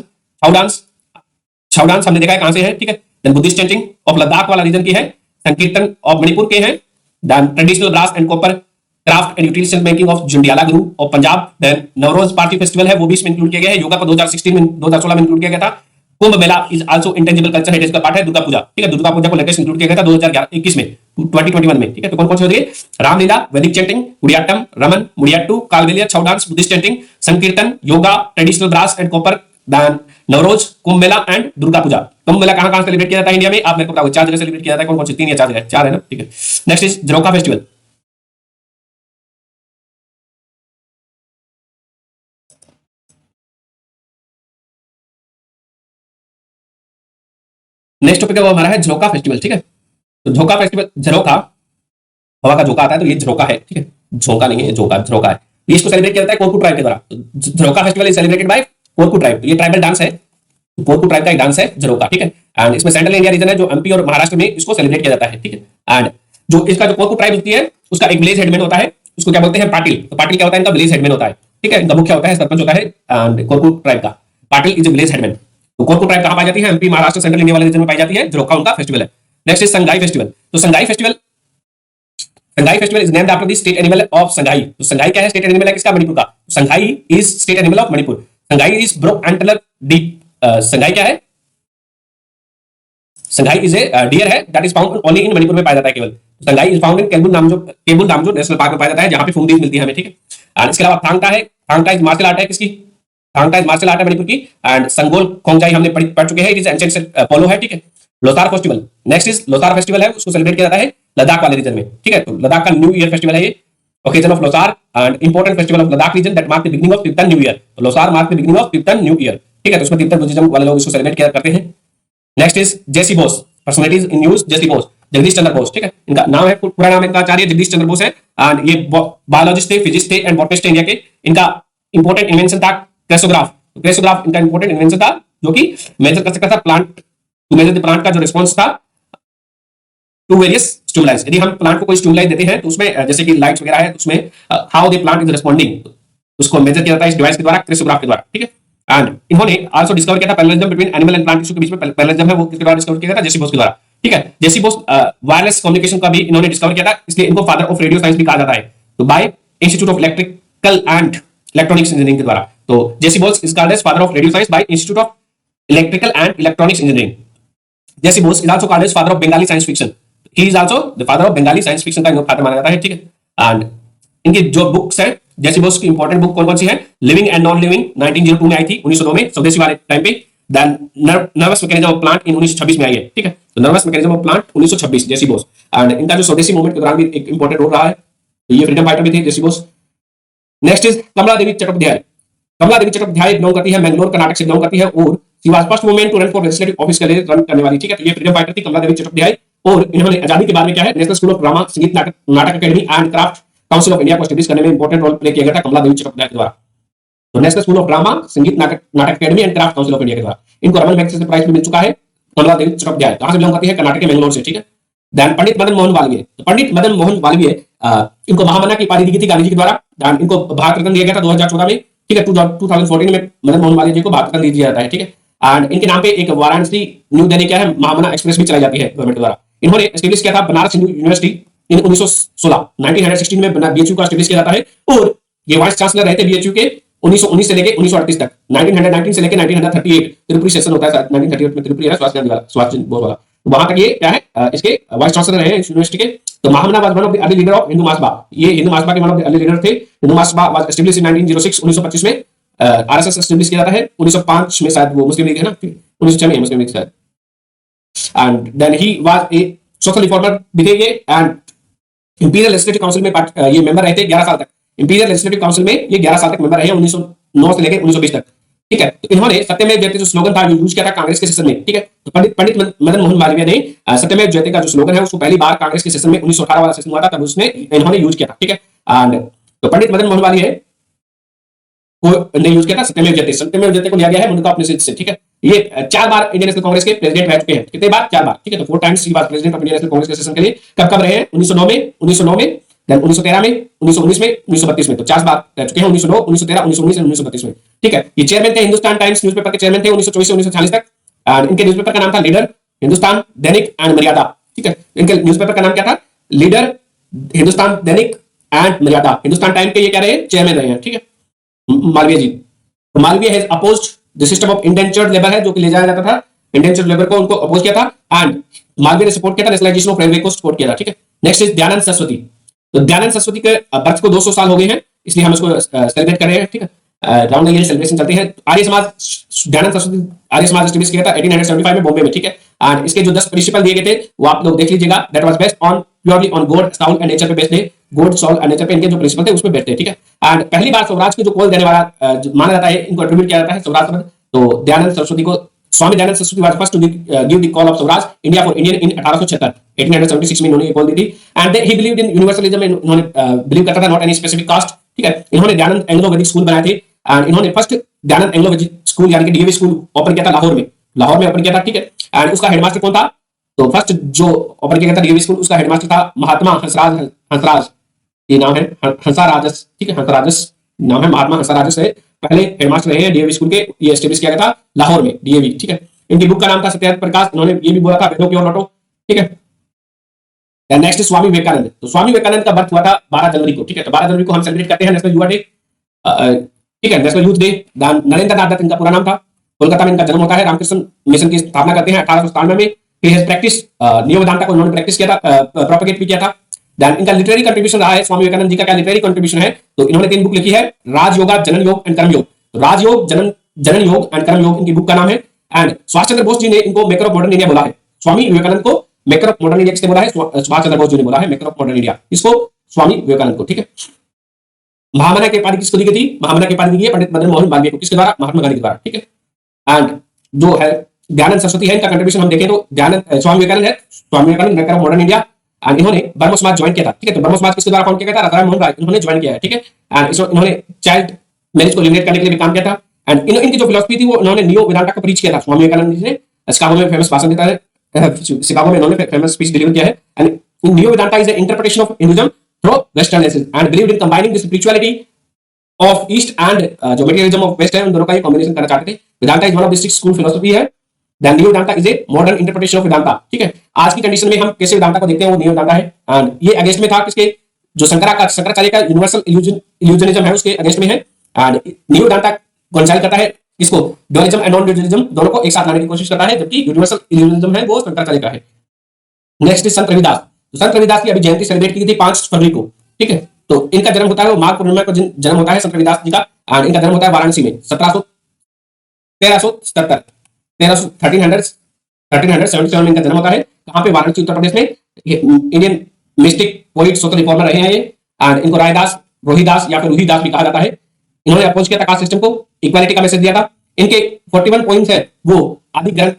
छाऊ डांस हमने देखा है कहां से है, ठीक है। Then Buddhist chanting of Ladakh वाला रीजन की है, संकीर्तन ऑफ मणिपुर के हैं, then traditional brass and copper craft and utility making of Jandiala Guru of Punjab. Then Navroz Parsi festival है, वो भी इसमें इंक्लूड किया गया है। योगा को 2016 में 2016 में इंक्लूड किया गया था। Kumbh Mela is also intangible culture heritage का पार्ट है। दुर्गा पूजा, ठीक है, दुर्गा पूजा को लेटेस्ट इंक्लूड किया गया था 2021 में, 2021 में, ठीक है। तो कौन कौन से होती है, Ramlila, Vedic chanting, Kudiyattam, Ramman, Mudiyettu, Kalbelia, Chhau dance, Buddhist chanting, Sankirtan, yoga, traditional brass and copper, then Navroz, Kumbh Mela and Durga Puja. Kumbh Mela कहां सेलिब्रेट किया जाता है इंडिया में, आप मेरे को बताओ, 4 जगह सेलिब्रेट किया जाता है, कौन कौन सी, 3 या 4 जगह, 4 है ना, ठीक है। Next is Jharokha festival. Next topic है वो हमारा है झरोखा फेस्टिवल, ठीक है। तो झरोखा फेस्टिवल, झरोखा हवा का झोंका आता है, तो ये झरोखा है, ठीक है, झोंका नहीं है, झोंका, झरोखा है। ये इसको सेलिब्रेट किया जाता है कोरकू ट्राइब के द्वारा। तो Jharokha festival is celebrated by Korku tribe. तो ये ट्राइबल डांस है, कोरकू ट्राइब का एक डांस है झरोखा, ठीक है। एंड इसमें सेंट्रल इंडिया रीजन है जो एमपी और महाराष्ट्र में इसको सेलिब्रेट किया जाता है, ठीक है। एंड जो इसका जो कोरकू ट्राइब होती है उसका एक विलेज हेडमैन होता है, उसको क्या बोलते हैं, पाटिल। तो पाटिल क्या होता है, इनका विलेज हेडमैन होता है, ठीक है, इनका मुखिया होता है, सरपंच होता है। एंड कोरकू ट्राइब का Patil is a village headman. तो कोरकू ट्राइब कहां पाई जाती है, एमपी, महाराष्ट्र, सेंट्रल इंडिया वाले रीजन में पाई जाती है। झरोखा उनका फेस्टिवल है। Next is Sangai festival. तो Sangai festival is named after the state animal of Sangai. तो संगाई क्या है, स्टेट एनिमल है किसका, मणिपुर का। Sangai is state animal of Manipur. Sangai is brow antler deer. Sangai क्या है, संगाई इज ए डियर है that is found only in Manipur में पाया जाता है केवल। Sangai is found in Keibul Lamjao national park में पाया जाता है, जहां पे फूमदीज मिलती है हमें, ठीक है। और इसके अलावा थांगटा है, थांगटा इज मार्शल आर्ट है किसकी, थांगटा इज मार्शल आर्ट है मणिपुर की। एंड संगोल खोंगजाई हमने पढ़ चुके हैं, इट इज एंशिएंट पोलो है, ठीक है। Losar festival, next is Losar festival है, उसको सेलिब्रेट किया जाता है लद्दाख वाले रीजन में, ठीक है। तो लद्दाख का न्यू ईयर फेस्टिवल है ये, occasion of Losar and important festival of Ladakh region that mark the beginning of Tibetan new year. तो Losar mark the beginning of Tibetan new year, ठीक है। तो उसमें तिब्बत बुद्धिज्म वाले लोग इसको सेलिब्रेट किया करते हैं। Next is JC Bose, personalities in news, JC Bose, Jagdish Chandra Bose, ठीक है। इनका नाम है, पूरा नाम इनका आचार्य जगदीश चंद्र बोस है। एंड ये बायोलॉजिस्ट थे, फिजिस्ट थे एंड बॉटनिस्ट थे इंडिया के। इनका इंपॉर्टेंट इन्वेंशन था क्रेसोग्राफ। क्रेसोग्राफ इनका इंपॉर्टेंट इन्वेंशन था जो कि मेजर कर सकता था plant, to measure the plant का जो रिस्पॉन्स था टू वेरियस स्टिमुलाइज। यदि हम प्लांट को कोई स्टिमुलाई देते हैं तो उसमें जैसे कि लाइट्स वगैरह है, तो उसमें how the plant is responding उसको मेजर किया जाता है इस डिवाइस के द्वारा, क्रिस्टोग्राफ के द्वारा, ठीक है। एंड इन्होंने आल्सो डिस्कवर किया था parallelism between animal and plant tissue के बीच में पैरेललिज्म है वो किसके द्वारा डिस्कवर किया था, जेसी बोस के द्वारा, ठीक है। जेसी बोस वायरलेस कम्युनिकेशन का भी इन्होंने डिस्कवर किया था, इसलिए इनको फादर ऑफ रेडियो साइंस भी कहा जाता है। तो by institute of electrical and electronics engineering के द्वारा, तो JC Bose is called as father of radio science by institute of electrical and electronics engineering. JC Bose is also called as father of Bengali science fiction, he is also the father of Bengali science fiction का इनको father माना जाता है, ठीक है। And इनकी जो books है जेसी बोस की इंपॉर्टेंट बुक कौन कौन सी है, लिविंग एंड नॉन लिविंग 1902 में आई थी, 1902 में स्वदेशी वाले टाइम पे। Then nervous mechanism of plant in 1926 में आई है, ठीक है। तो nervous mechanism of plant 1926 J C Bose. And इनका जो स्वदेशी मूवमेंट के दौरान भी एक इंपॉर्टेंट रोल रहा है, तो ये फ्रीडम फाइटर भी थे JC Bose. Next is Kamala Devi Chattopadhyay. Kamala Devi Chattopadhyay belong करती है मैंगलोर कर्नाटक से बिलोंग करती है, और she was first women to run for legislative office के लिए रन करने वाली, ठीक है। तो ये फ्रीडम फाइटर थी कमला देवी चट्टोपाध्याय, और इन्होंने आजादी के बाद में क्या है नेशनल स्कूल ऑफ ड्रामा, संगीत, नाटक academy and craft council of India को एस्टैब्लिश करने में इंपॉर्टेंट रोल प्ले किया गया था कमला देवी चट्टोपाध्याय के द्वारा। तो नेशनल स्कूल ऑफ ड्रामा, संगीत, नाटक academy and craft council of India के द्वारा इनको रमन मैगसेसे प्राइज भी मिल चुका है। कमला देवी चट्टोपाध्याय कहां से बिलोंग करती है, कर्नाटक के मैंगलोर से, ठीक है। देन पंडित मदन मोहन मालवीय। तो पंडित मदन मोहन मालवीय इनको महामना की उपाधि दी गई थी गांधी जी के द्वारा। देन इनको भारत रत्न दिया गया था 2014 में, ठीक है। 2014 में मदन मोहन मालवीय जी को भारत रत्न दिया जाता है, ठीक है। एंड इनके नाम पे एक वाराणसी न्यू दिल्ली क्या है महामना एक्सप्रेस भी चलाई जाती है गवर्नमेंट द्वारा। इन्होंने एस्टेब्लिश किया था बनारस हिंदू यूनिवर्सिटी इन 1916 में बीएचयू का एस्टेब्लिश किया जाता है, और ये वाइस चांसलर रहे थे बीएचयू के 1919 से लेके 1938 तक, 1919 से लेके 1938 त्रिपुरी सेशन होता है 1938 में, त्रिपुरी है सुभाष चंद्र बोस वाला, तो वहां तक ये क्या है इसके वाइस चांसलर रहे हैं इस यूनिवर्सिटी के। तो Mahamana was one of the early leader of Hindu Mahasabha, ये हिंदू महासभा के one of the early leader थे। Hindu Mahasabha was establish in 1906 1925 में। आरएसएस एस्टेब्लिश किया जाता है 1905 में, शायद वो मुस्लिम लीग है ना, 1906 में मुस्लिम लीग शायद। And then he was a social reformer भी थे ये, एंड इंपीरियल लेजिस्लेटिव काउंसिल में ये मेंबर रहे थे 11 साल तक। इंपीरियल लेजिस्लेटिव काउंसिल में ये 11 साल तक मेंबर रहे 1909 से लेकर 1920 तक, ठीक है। तो इन्होंने सत्यमेव जयते जो स्लोगन था यूज किया था कांग्रेस के सेशन में, ठीक है। तो पंडित मदन मोहन मालवीय ने सत्यमेव जयते का जो स्लोगन है उसको पहली बार कांग्रेस के सेशन में 1918 वाला सेशन हुआ था, तब उसने इन्होंने यूज किया था, ठीक है। एंड तो पंडित मदन मोहन मालवीय को ने यूज किया था सत्यमेव जयते। सत्यमेव जयते को लिया गया है मुंडका उपनिषद से, ठीक है। ये 4 बार इंडियन नेशनल कांग्रेस के प्रेसिडेंट रह चुके हैं, कितने बार, 4 बार, ठीक है। तो 4 times he was president of Indian national Congress के सेशन के लिए। कब कब रहे हैं, 1909 में, देन 1913 में, 1919 में, 1932 में, तो 4 बार रह चुके हैं, 1909, 1913, 1919 और 1932 में, ठीक है। ये चेयरमैन थे हिंदुस्तान टाइम्स न्यूज़पेपर के चेयरमैन थे 1924 से 1946 तक। एंड इनके न्यूज़पेपर का नाम था लीडर, हिंदुस्तान दैनिक एंड मर्यादा, ठीक है। इनके न्यूज़पेपर का नाम क्या था, लीडर, हिंदुस्तान दैनिक एंड मर्यादा। हिंदुस्तान टाइम के ये क्या रहे, चेयरमैन रहे हैं, ठीक है, मालवीय जी। तो Malviya has opposed the system of indentured labour है जो कि ले जाया जाता था, इंडेंचर्ड लेबर को उनको अपोज किया था। एंड मालवीय ने सपोर्ट किया था नेशनलाइजेशन ऑफ रेलवे को सपोर्ट किया था, ठीक है। Next is Dayanand Saraswati. तो दयानंद सरस्वती के बर्थ को 200 साल हो गए हैं, इसलिए हम इसको सेलिब्रेट कर रहे हैं, ठीक है। राउंड ईयर सेलिब्रेशन चलते हैं। आर्य समाज, दयानंद सरस्वती आर्य समाज एस्टैब्लिश किया था 1875 में बॉम्बे में, ठीक है। एंड इसके जो 10 प्रिंसिपल दिए गए थे वो आप लोग देख लीजिएगा। That was based on purely on God, Saul and nature पे बेस्ड है, गॉड, साउल एंड नेचर पे इनके जो प्रिंसिपल थे उसमें बेस्ड है, ठीक है। एंड पहली बार स्वराज को जो कॉल देने वाला माना जाता है, इनको एट्रीब्यूट किया जाता है स्वराज शब्द। तो दयानंद सरस्वती को, Swami Dayanand Saraswati was first to give the call of Swaraj India for Indian in 1876 में इन्होंने ये कॉल दी थी। And he believed in universalism, इन्होंने बिलीव करता था नॉट एनी स्पेसिफिक कास्ट, ठीक है। इन्होंने दयानंद एंग्लो वैदिक स्कूल बनाए थे। एंड इन्होंने फर्स्ट दयानंद एंग्लो वैदिक स्कूल यानी कि डीएवी स्कूल ओपन किया था लाहौर में ओपन किया था, ठीक है। एंड उसका हेडमास्टर कौन था, तो फर्स्ट जो ओपन किया था डीएवी स्कूल उसका हेडमास्टर था महात्मा हंसराज, ये नाम है हंसराजस, ठीक है, हंसराजस नाम है, महात्मा हंसराजस से पहले हेडमास्टर रहे हैं डीएवी स्कूल के। ये एस्टैब्लिश किया गया था लाहौर में डीएवी, ठीक है। इनकी बुक का नाम था सत्याग्रह प्रकाश, इन्होंने ये भी बोला था वेदों की ओर लौटो, ठीक है। नेक्स्ट स्वामी विवेकानंद। तो स्वामी विवेकानंद का बर्थ हुआ था 12 जनवरी को, ठीक है। तो 12 जनवरी को हम सेलिब्रेट करते हैं नेशनल युवा डे, ठीक है, नेशनल यूथ डे। नरेंद्र नाथ दत्त इनका पूरा नाम था, कोलकाता में इनका जन्म होता है। रामकृष्ण मिशन की स्थापना करते हैं 1897 में। He has practice neo Vedanta को उन्होंने प्रैक्टिस किया था, प्रोपेगेट भी किया था। देन इनका लिटरेरी कंट्रीब्यूशन रहा है, स्वामी विवेकानंद जी का क्या लिटरेरी कंट्रीब्यूशन है, तो इन्होंने 3 बुक लिखी है, राजयोगा, जनन योग एंड कर्म योग। राजयोग, जनन योग एंड कर्म योग इनकी बुक का नाम है। एंड सुभाष चंद्र बोस जी ने इनको मेकर ऑफ मॉडर्न इंडिया बोला है। स्वामी विवेकानंद को मेकर ऑफ मॉडर्न इंडिया किसने बोला है, सुभाष चंद्र बोस जी ने बोला है मेकर ऑफ मॉडर्न इंडिया, इसको स्वामी विवेकानंद को, ठीक है। महामना की उपाधि किसको दी गई थी, महामना की उपाधि दी गई पंडित मदन मोहन मालवीय को, किसके द्वारा, महात्मा गांधी के द्वारा, ठीक है। एंड जो है दयानंद सरस्वती है, इनका कंट्रीब्यूशन हम देखें तो दयानंद स्वामी विवेकानंद है, Swami Vivekananda maker of modern India. And इन्होंने ब्रह्म समाज ज्वाइन किया था, ठीक है। तो ब्रह्म समाज किसके द्वारा फाउंड किया गया था, राजाराम मोहन राय, इन्होंने ज्वाइन किया है, ठीक है। एंड इन्होंने चाइल्ड मैरिज को एलिमिनेट करने के लिए भी काम किया था। एंड इनकी जो फिलॉसफी थी वो इन्होंने नियो वेदांता को प्रीच किया था स्वामी विवेकानंद जी ने। शिकागो में फेमस भाषण देता है, शिकागो में इन्होंने फेमस स्पीच डिलीवर किया है। And new Vedanta is the interpretation of Hinduism through western and believed in combining the spirituality of east and जो मटेरियलिज्म ऑफ वेस्ट है, उन दोनों का ये कॉम्बिनेशन करना चाहते थे। Vedanta is one of the 6 school philosophy है। Then new Vedanta is a modern interpretation of Vedanta. ठीक है, आज की कंडीशन में हम कैसे वेदांता को देखते हैं वो न्यू वेदांता है। एंड ये अगेंस्ट में था किसके, जो शंकराचार्य का यूनिवर्सल इल्यूजनिज्म है उसके अगेंस्ट में है। एंड न्यू वेदांता कंसाइल करता है इसको ड्युअलिज्म एंड नॉन ड्युअलिज्म दोनों को एक साथ लाने की कोशिश करता है, जबकि यूनिवर्सल इल्यूजनिज्म है वो शंकराचार्य का है। नेक्स्ट इज संत रविदास। तो संत रविदास की अभी जयंती सेलिब्रेट की गई थी 5 फरवरी को। ठीक है, तो इनका जन्म होता है वो माघ पूर्णिमा को जन्म होता है संत रविदास जी का। एंड इनका जन्म होता है वाराणसी में 1377 में इनका जन्म होता है। कहां पे, वाराणसी उत्तर प्रदेश में। Indian mistake poet social reformer रहे हैं ये। एंड इनको रायदास, रोहिदास या फिर रूहीदास भी कहा जाता है। इन्होंने अपोज किया था कास्ट सिस्टम को, इक्वालिटी का मैसेज दिया था। इनके 41 पॉइंट्स है वो आदि ग्रंथ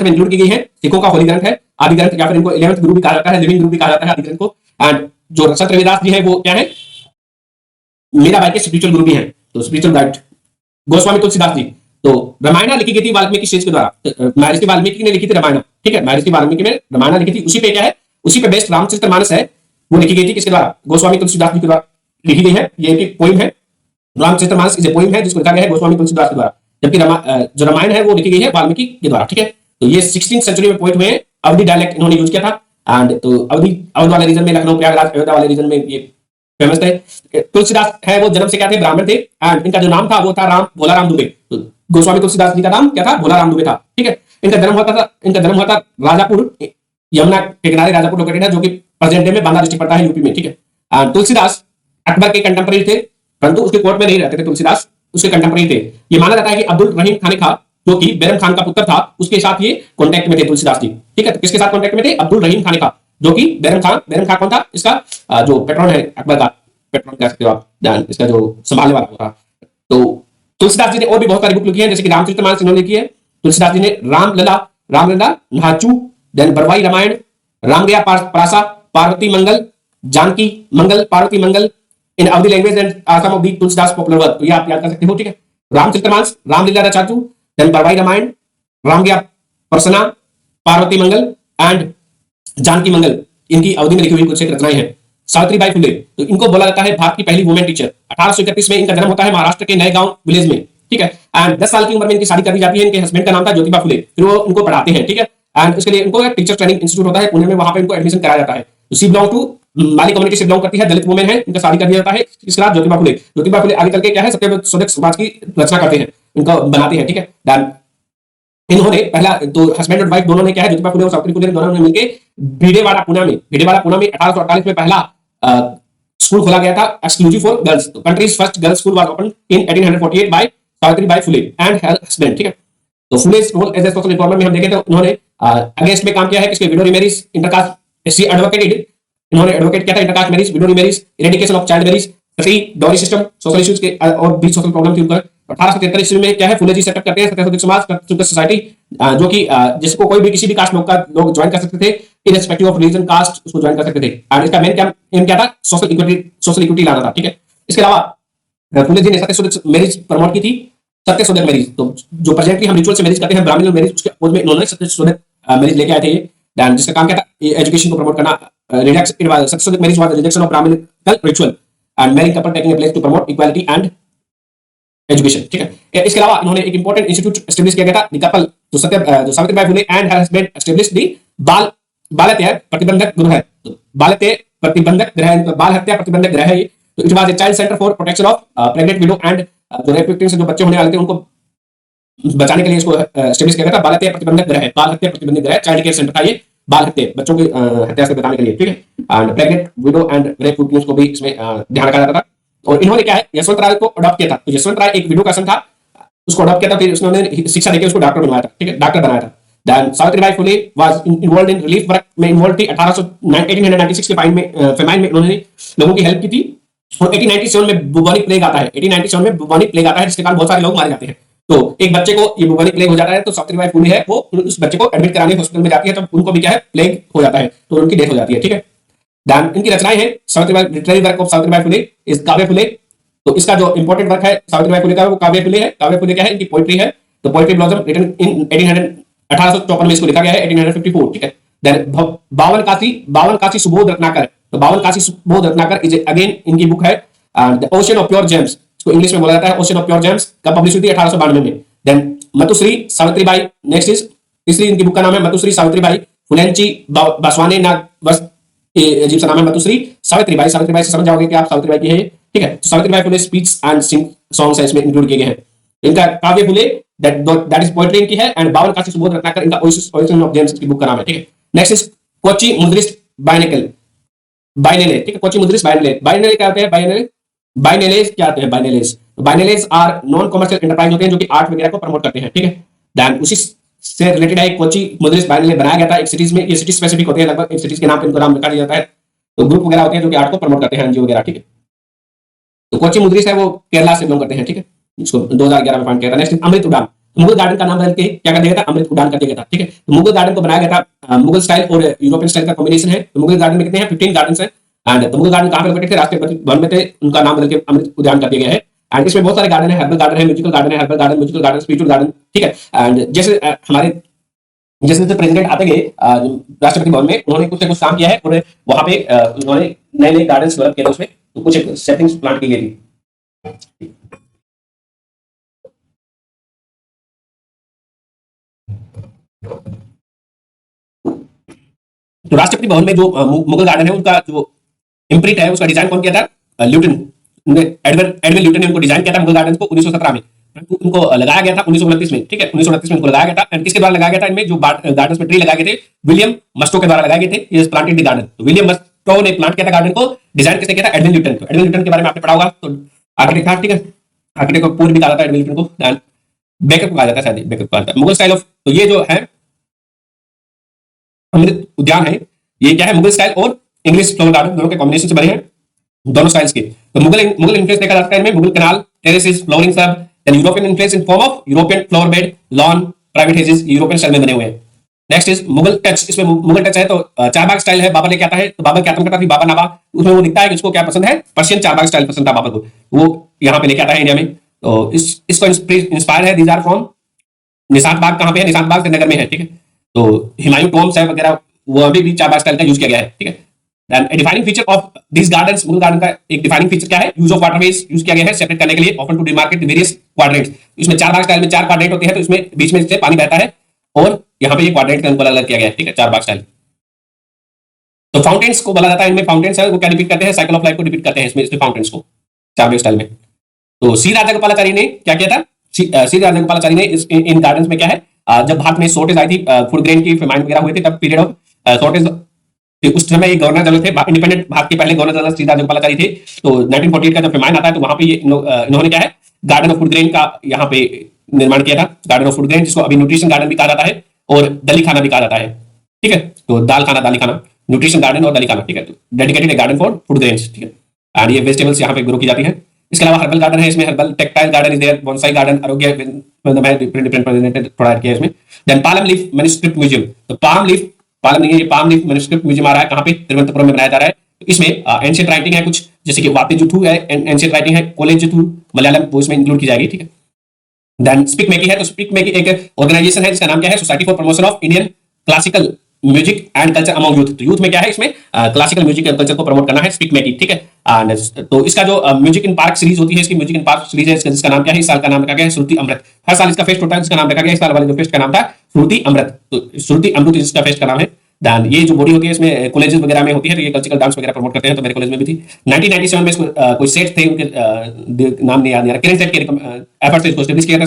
में इंक्लूड की गई है। सिखों का होली ग्रंथ है आदि ग्रंथ, या फिर इनको 11th गुरु भी कहा जाता है, लिविंग गुरु भी कहा जाता है आदि ग्रंथ को। एंड जो संत रविदास जी है वो क्या है, मीराबाई के स्पिरिचुअल गुरु भी हैं, तो स्पिरिचुअल गाइड। गोस्वामी तुलसीदास जी, तो रामायण लिखी गई थी वाल्मीकि शेष के द्वारा। महर्षि वाल्मीकि ने लिखी थी रामायण। ठीक है, महर्षि वाल्मीकि में रामायण लिखी थी, उसी पे क्या है, उसी पे बेस्ट रामचरितमानस है वो लिखी गई थी किसके द्वारा, गोस्वामी तुलसीदास जी के द्वारा लिखी गई है। ये एक पोइम है, रामचरितमानस इज ए पोइम है जिसको लिखा गया है गोस्वामी तुलसीदास के द्वारा, जबकि जो रामायण है वो लिखी गई है वाल्मीकि के द्वारा। ठीक है, तो ये 16th सेंचुरी में पोइट हुए। अवधी डायलेक्ट इन्होंने यूज किया था। एंड तो अवध वाले रीजन में, लखनऊ प्रयागराज अयोध्या वाले रीजन में ये फेमस थे। तुलसीदास है वो जन्म से क्या थे, ब्राह्मण थे। एंड इनका जो नाम था वो था भोला राम दुबे। तो गोस्वामी तुलसीदास जी का नाम क्या था, भोला राम दुबे था। ठीक है, इनका जन्म हुआ था राजापुर, यमुना के किनारे राजापुर लोकेटेड है, जो कि प्रेजेंट डे में बांदा डिस्ट्रिक्ट पड़ता है यूपी में। ठीक है, तुलसीदास अकबर के कंटेम्पररी थे, परंतु उसके कोर्ट में नहीं रहते थे। तुलसीदास उसके कंटेम्पररी थे। ये माना जाता है कि अब्दुल रहीम खान खां जो कि बैरम खान का पुत्र था, उसके साथ ये कांटेक्ट में थे तुलसीदास जी। ठीक है, तो किसके साथ कांटेक्ट में थे, अब्दुल रहीम खान खां, जो कि बैरम खान कौन था, इसका जो पेट्रोन है अकबर का, पेट्रोन कह सकते हो आप, इसका जो संभालने वाला था। तो तुलसीदास जी ने और भी बहुत सारी बुक लिखी है, जैसे कि रामचरितमानस इन्होंने लिखी है। तुलसीदास जी ने Ramlala Nahachhu, then Barvai Ramayan, Ramagya Prashna, Parvati Mangal, Janaki Mangal, Parvati Mangal in Awadhi language and are some of the Tulsidas popular work. तो ये आप याद कर सकते हो। ठीक है, रामचरितमानस, रामलीला रचातु, देन बरवाई रामायण, रामगया प्रसना, पार्वती मंगल एंड जानकी मंगल, इनकी अवधि में लिखी हुई कुछ एक रचनाएं हैं। सावित्रीबाई फुले, तो इनको बोला जाता है भारत की पहली वुमेन टीचर। 1831 में इनका जन्म होता है महाराष्ट्र के नए गांव विलेज में। ठीक है, एंड 10 साल की उम्र में इनकी शादी कर दी जाती है। इनके हस्बैंड का नाम था ज्योतिबा फुले, फिर वो इनको पढ़ाते हैं। ठीक है, एंड उसके लिए इनको टीचर ट्रेनिंग इंस्टीट्यूट होता है पुणे में, वहां पे इनको एडमिशन कराया जाता है। तो सी बिलोंग टू माली कम्युनिटी से बिलोंग करती है, दलित वुमेन है, इनका शादी कर दिया जाता है। इसके बाद ज्योतिबा फुले आगे चल के क्या है, सत्यशोधक समाज की रचना करते हैं, इनको बनाते हैं। ठीक है, इन्होंने पहला तो हस्बैंड और वाइफ दोनों ने क्या है, ज्योतिबा फुले और सावित्री फुले दोनों ने मिलकर भिडेवाड़ा पुणे में 1848 में पहला स्कूल खोला गया था एक्सक्लूसिव फॉर गर्ल्स। तो country's first girls school was open in 1848 by Savitribai Phule and her husband. ठीक है, तो Phule role as a social reformer में हम देखें तो उन्होंने अगेंस्ट में काम किया है किसके, widow remarriage, intercaste, she advocated, इन्होंने एडवोकेट किया था intercaste marriage, widow remarriage, eradication of child marriage, free dowry system, social issues के और भी सोशल प्रॉब्लम थी उनका। 1873 ईस्वी में क्या है, फुले जी सेटअप करते हैं सत्यशोधक समाज, सत्यशोधक सोसाइटी, जो कि जिसको कोई भी किसी भी कास्ट लोग ज्वाइन कर सकते थे, इररिस्पेक्टिव ऑफ रिलीजन कास्ट, उसको ज्वाइन कर सकते थे। एंड इसका मेन एम क्या था, सोशल इक्विटी लाना था। ठीक है, इसके अलावा फुले जी ने सत्यशोधक मैरिज प्रमोट की थी, सत्यशोधक मैरिज। तो जो प्रेजेंटली हम रिचुअल से मैरिज करते हैं, ब्राह्मण मैरिज, उसके अपोज में इन्होंने सत्यशोधक मैरिज लेके आए थे ये, जिसका काम क्या था, एजुकेशन को प्रमोट करना। Satyashodhak marriage was rejection of Brahmanical ritual and marrying couple taking place to promote equality and education. ठीक है, इसके अलावा इन्होंने एक इंपॉर्टेंट इंस्टीट्यूट एस्टेब्लिश किया गया था, द कपल, जो Savitribai Phule and her husband establish the Bal Hatya प्रतिबंधक गृह है। तो बाल हत्या प्रतिबंधक गृह, बाल हत्या प्रतिबंधक गृह है ये। तो it was a child centre for protection of pregnant window and जो रेप विक्टिम्स, जो बच्चे होने वाले थे उनको बचाने के लिए इसको एस्टेब्लिश किया गया था। बाल हत्या प्रतिबंधक गृह, बाल हत्या प्रतिबंधक गृह, चाइल्ड केयर सेंटर था ये, बाल हत्या, बच्चों की हत्या से बचाने के लिए। ठीक है, and pregnant window and rape victims को भी इसमें ध्यान रखा जाता था। और इन्होंने क्या है, यशवंत राय को अडॉप्ट किया था। तो यशवंत राय एक विडो का सन था, उसको अडॉप्ट किया था, फिर उसने शिक्षा देकर उसको डॉक्टर बनवाया था। ठीक है, डॉक्टर बनाया था। Then Savitribai Phule was involved in relief work में इन्वॉल्व थी। 1896 के फेमाइन में उन्होंने लोगों की हेल्प की थी। और 1897 में बुबोनिक प्लेग आता है, 1897 में बुबोनिक प्लेग आता है, जिसके कारण बहुत सारे लोग मारे जाते हैं। तो एक बच्चे को ये बुबोनिक प्लेग हो जाता है, तो सावित्रीबाई फुले है वो उस बच्चे को एडमिट कराने हॉस्पिटल में जाती है, तब उनको भी क्या है, प्लेग हो जाता है, तो उनकी डेथ हो जाती है। ठीक है, देन इनकी रचनाएं हैं Savitribai, literary work of Savitribai Phule is काव्य फुले। तो इसका जो इंपॉर्टेंट वर्क है सावित्रीबाई फुले का वो काव्य फुले है। काव्य फुले क्या है, इनकी पोइट्री है। तो पोइट्री ब्लॉसम रिटन इन 1854 में इसको लिखा गया है, 1854, ठीक है। देन बावन काशी सुबोध रत्नाकर, तो बावन काशी सुबोध रत्नाकर इज अगेन इनकी बुक है the ocean of pure James, इसको इंग्लिश में बोला जाता है ओशन ऑफ प्योर जेम्स, का पब्लिश हुई थी 1892 में। देन मतुश्री सावित्रीबाई, नेक्स्ट इज तीसरी इनकी बुक का नाम है मतुश्री सावित्रीबाई फुलेंची बसवाने नाग, बस अजीब सा नाम है मतुश्री सावित्रीबाई। सावित्रीबाई से समझ जाओगे कि आप सावित्रीबाई की है, ठीक है। तो Savitribai Phule speech and sing songs है इसमें इंक्लूड किए गए हैं। इनका काव्य फुले दैट इज पोएट्री इनकी है, एंड बावन काशी सुबोध रत्नाकर इनका ओशन ऑफ जेम्स की बुक का नाम है, ठीक है। नेक्स्ट इज कोची मुद्रिस्ट बाइनेकल, बाइनेले, ठीक है। कोची मुद्रिस्ट बाइनेले, बाइनेले क्या होते हैं, बाइनेलेज क्या होते हैं, बाइनेलेज आर नॉन कमर्शियल एंटरप्राइज होते हैं जो कि आर्ट वगैरह को प्रमोट करते हैं, ठीक है। देन उसी से रिलेटेड है कोची मुद्रिस्ट बाइनेले बनाया गया था एक सिटीज में, ये सिटी स्पेसिफिक होते हैं, लगभग एक सिटीज के नाम पे इनको नाम रखा जाता है, तो ग्रुप वगैरह होते हैं जो कि आर्ट को प्रमोट करते हैं, एनजीओ वगैरह, ठीक है। तो कोची मुद्रिस्ट है वो केरला से बिलोंग करते हैं, ठीक है। इसको 2011 में फाइंड किया था। नेक्स्ट अमृत उद्यान, मुगल गार्डन का नाम बदल के क्या कर दिया था, अमृत उद्यान कर दिया था, ठीक है। तो मुगल गार्डन को बनाया गया था, मुगल स्टाइल और यूरोपियन स्टाइल का कॉम्बिनेशन है। तो मुगल गार्डन में कितने हैं, 15 गार्डन है, एंड तो मुगल गार्डन कहां पे लोकेटेड थे, राष्ट्रीय वन में थे, उनका नाम बदल के अमृत उद्यान कर दिया गया है। एंड इसमें बहुत सारे गार्डन है, हर्बल गार्डन है, म्यूजिकल गार्डन है, herbal garden, musical garden, spiritual garden, ठीक है। एंड जैसे हमारे जैसे प्रेसिडेंट आते गए राष्ट्रपति भवन में, उन्होंने कुछ ना कुछ काम किया है और वहां पे उन्होंने नए नए गार्डन डेवलप किए थे, उसमें तो कुछ सेटिंग्स प्लांट की गई थी। तो राष्ट्रपति भवन में जो मुगल गार्डन है उनका जो इम्प्रिंट है उसका डिजाइन कौन किया था, ल्यूटन, एडविन ल्यूटन ने उनको डिजाइन किया था मुगल गार्डन को 1917 में, उनको लगाया गया था 1929 में, ठीक है। 1929 में उनको लगाया गया था, एंड किसके द्वारा लगाया गया था, इनमें जो गार्डन में ट्री लगाए गए थे विलियम मस्टो के द्वारा लगाए गए थे, ये प्लांटेड द गार्डन। तो विलियम मस्टो ने प्लांट किया था गार्डन को, डिजाइन किसने किया था, एडविन ल्यूटन को। एडविन ल्यूटन के बारे में आपने पढ़ा होगा, तो आर्किटेक्ट था, ठीक है। आर्किटेक्ट को पूर्व भी कहा जाता है एडविन ल्यूटन को, बेकर को कहा जाता है, शायद बेकर को कहा जाता है। मुगल स्टाइल ऑफ, तो ये जो है अमृत उद्यान है, ये क्या है, मुगल स्टाइल और इंग्लिश फ्लावर गार्डन दोनों के कॉम्बिनेशन से बने हैं, दोनों स्टाइल्स के। तो मुगल इन्फ्लुएंस देखा जाता है इनमें, मुगल कैनाल, टेरेसेस, फ्लोरिंग सब, then European influence in form of European flower bed, lawn, private hedges, European style में बने हुए हैं। नेक्स्ट इज मुगल टच, इसमें मुगल टच है तो चारबाग स्टाइल है, बाबर लेके आता है, तो बाबर क्या करता था, बाबर नाबा, उसमें वो दिखता है कि उसको क्या पसंद है, पर्शियन चारबाग स्टाइल पसंद था बाबर को, वो यहाँ पे लेके आता है इंडिया में। तो इसको इंस्पायर है, दीज आर फ्रॉम निशात बाग, कहाँ पे है, निशात बाग श्रीनगर में है, ठीक है। तो हुमायूं टॉम्स है वगैरह, वो अभी भी चारबाग स्टाइल का यूज किया गया है, ठीक है। Then a defining feature of these gardens, Mughal garden का एक डिफाइनिंग फीचर क्या है, यूज ऑफ वाटरवेज यूज किया गया है सेपरेट करने के लिए, often to demarcate various quadrants. इसमें चार बाग स्टाइल में 4 क्वाड्रेंट होते हैं, तो इसमें बीच में से पानी बहता है और यहाँ पे ये क्वाड्रेंट का अलग किया गया है, ठीक है, 4 बाग स्टाइल। तो फाउंटेन्स को बोला जाता है इनमें, फाउंटेन्स है वो क्या डिपिक्ट करते हैं, साइकिल ऑफ लाइफ को डिपिक्ट करते हैं इसमें फाउंटेन्स को, 4 बाग स्टाइल में। तो सी राजागोपालाचारी ने क्या किया था, सी राजागोपालाचारी ने इन गार्डन में क्या है, जब भारत में शॉर्टेज आई थी, फूड ग्रेन की फेमाइन वगैरह हुए थे, तब पीरियड ऑफ शॉर्टेज, उस समय ये गवर्नर जनरल थे, इंडिपेंडेंट भारत के पहले गवर्नर जनरल श्री राजागोपालाचारी थे। तो 1948 का जब फेमाइन आता है तो वहां पे इन्होंने क्या है, गार्डन ऑफ फूड ग्रेन का यहाँ पे निर्माण किया था, गार्डन ऑफ फूड ग्रेन, जिसको अभी न्यूट्रिशन गार्डन भी कहा जाता है और दली खाना भी कहा जाता है, ठीक है। तो दाल खाना, दाली खाना, न्यूट्रिशन गार्डन और दली खाना, ठीक है। तो dedicated garden for food grains, ठीक है। एंड ये वेजिटेबल्स यहाँ पे ग्रो की जाती है। इसके अलावा हर्बल गार्डन है, इसमें herbal textile garden is there, bonsai garden, आरोग्य डिफरेंट प्रेजेंटेड थोड़ा ऐड किया इसमें। Then palm leaf manuscript museum, तो पाम लीफ, पालम नहीं है, ये पाम लीफ मैन्युस्क्रिप्ट म्यूजियम आ रहा है, कहां पे, तिरुवनंतपुरम में बनाया जा रहा है। इसमें एंशिएंट राइटिंग है कुछ, जैसे कि वातेजुथु है, एंशिएंट राइटिंग है, कोलेजुथु मलयालम, वो इसमें इंक्लूड की जाएगी, ठीक है। देन स्पीक मेकी है, तो स्पीक मेकी एक ऑर्गेनाइजेशन है जिसका नाम क्या है, society for promotion of Indian classical music and culture among youth. तो यूथ में क्या है, इसमें क्लासिकल म्यूजिक एंड कल्चर को प्रमोट करना है, स्पीक मेकी, ठीक है। तो इसका जो म्यूजिक इन पार्क सीरीज होती है, इसकी म्यूजिक इन पार्क सीरीज है, जिसका नाम क्या है, इस साल का नाम रखा गया है श्रुति अमृत। हर साल इसका फेस्ट होता है, जिसका नाम रखा गया है, इस साल वाले जो फेस्ट का नाम था श्रुति अमृत, तो श्रुति अमृत इसका फेस्ट का नाम है। दैन ये जो बॉडी होती है इसमें कॉलेजेस वगैरह में होती है, तो ये कल्चरल डांस वगैरह प्रमोट करते हैं, तो मेरे कॉलेज में भी थी। 1997 में इसको कुछ सेट थे, उनके नाम नहीं याद नहीं आ रहा, किरण सेट के एफर्ट से इसको एस्टैब्लिश किया था,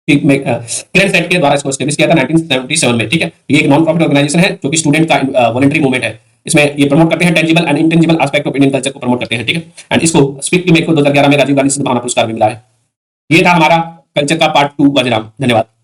किरण सेट के द्वारा इसको एस्टैब्लिश किया था 1977 में, ठीक है। ये एक नॉन प्रॉफिट ऑर्गेनाइजेशन है जो कि स्टूडेंट का वॉलंटरी मूवमेंट है। इसमें ये प्रमोट करते हैं tangible and intangible aspect of Indian culture को प्रमोट करते हैं, ठीक है। एंड इसको स्पीक मेक को 2011 में राजीव गांधी सद्भावना पुरस्कार भी मिला है। ये था हमारा कल्चर का पार्ट 2 वजराम। धन्यवाद।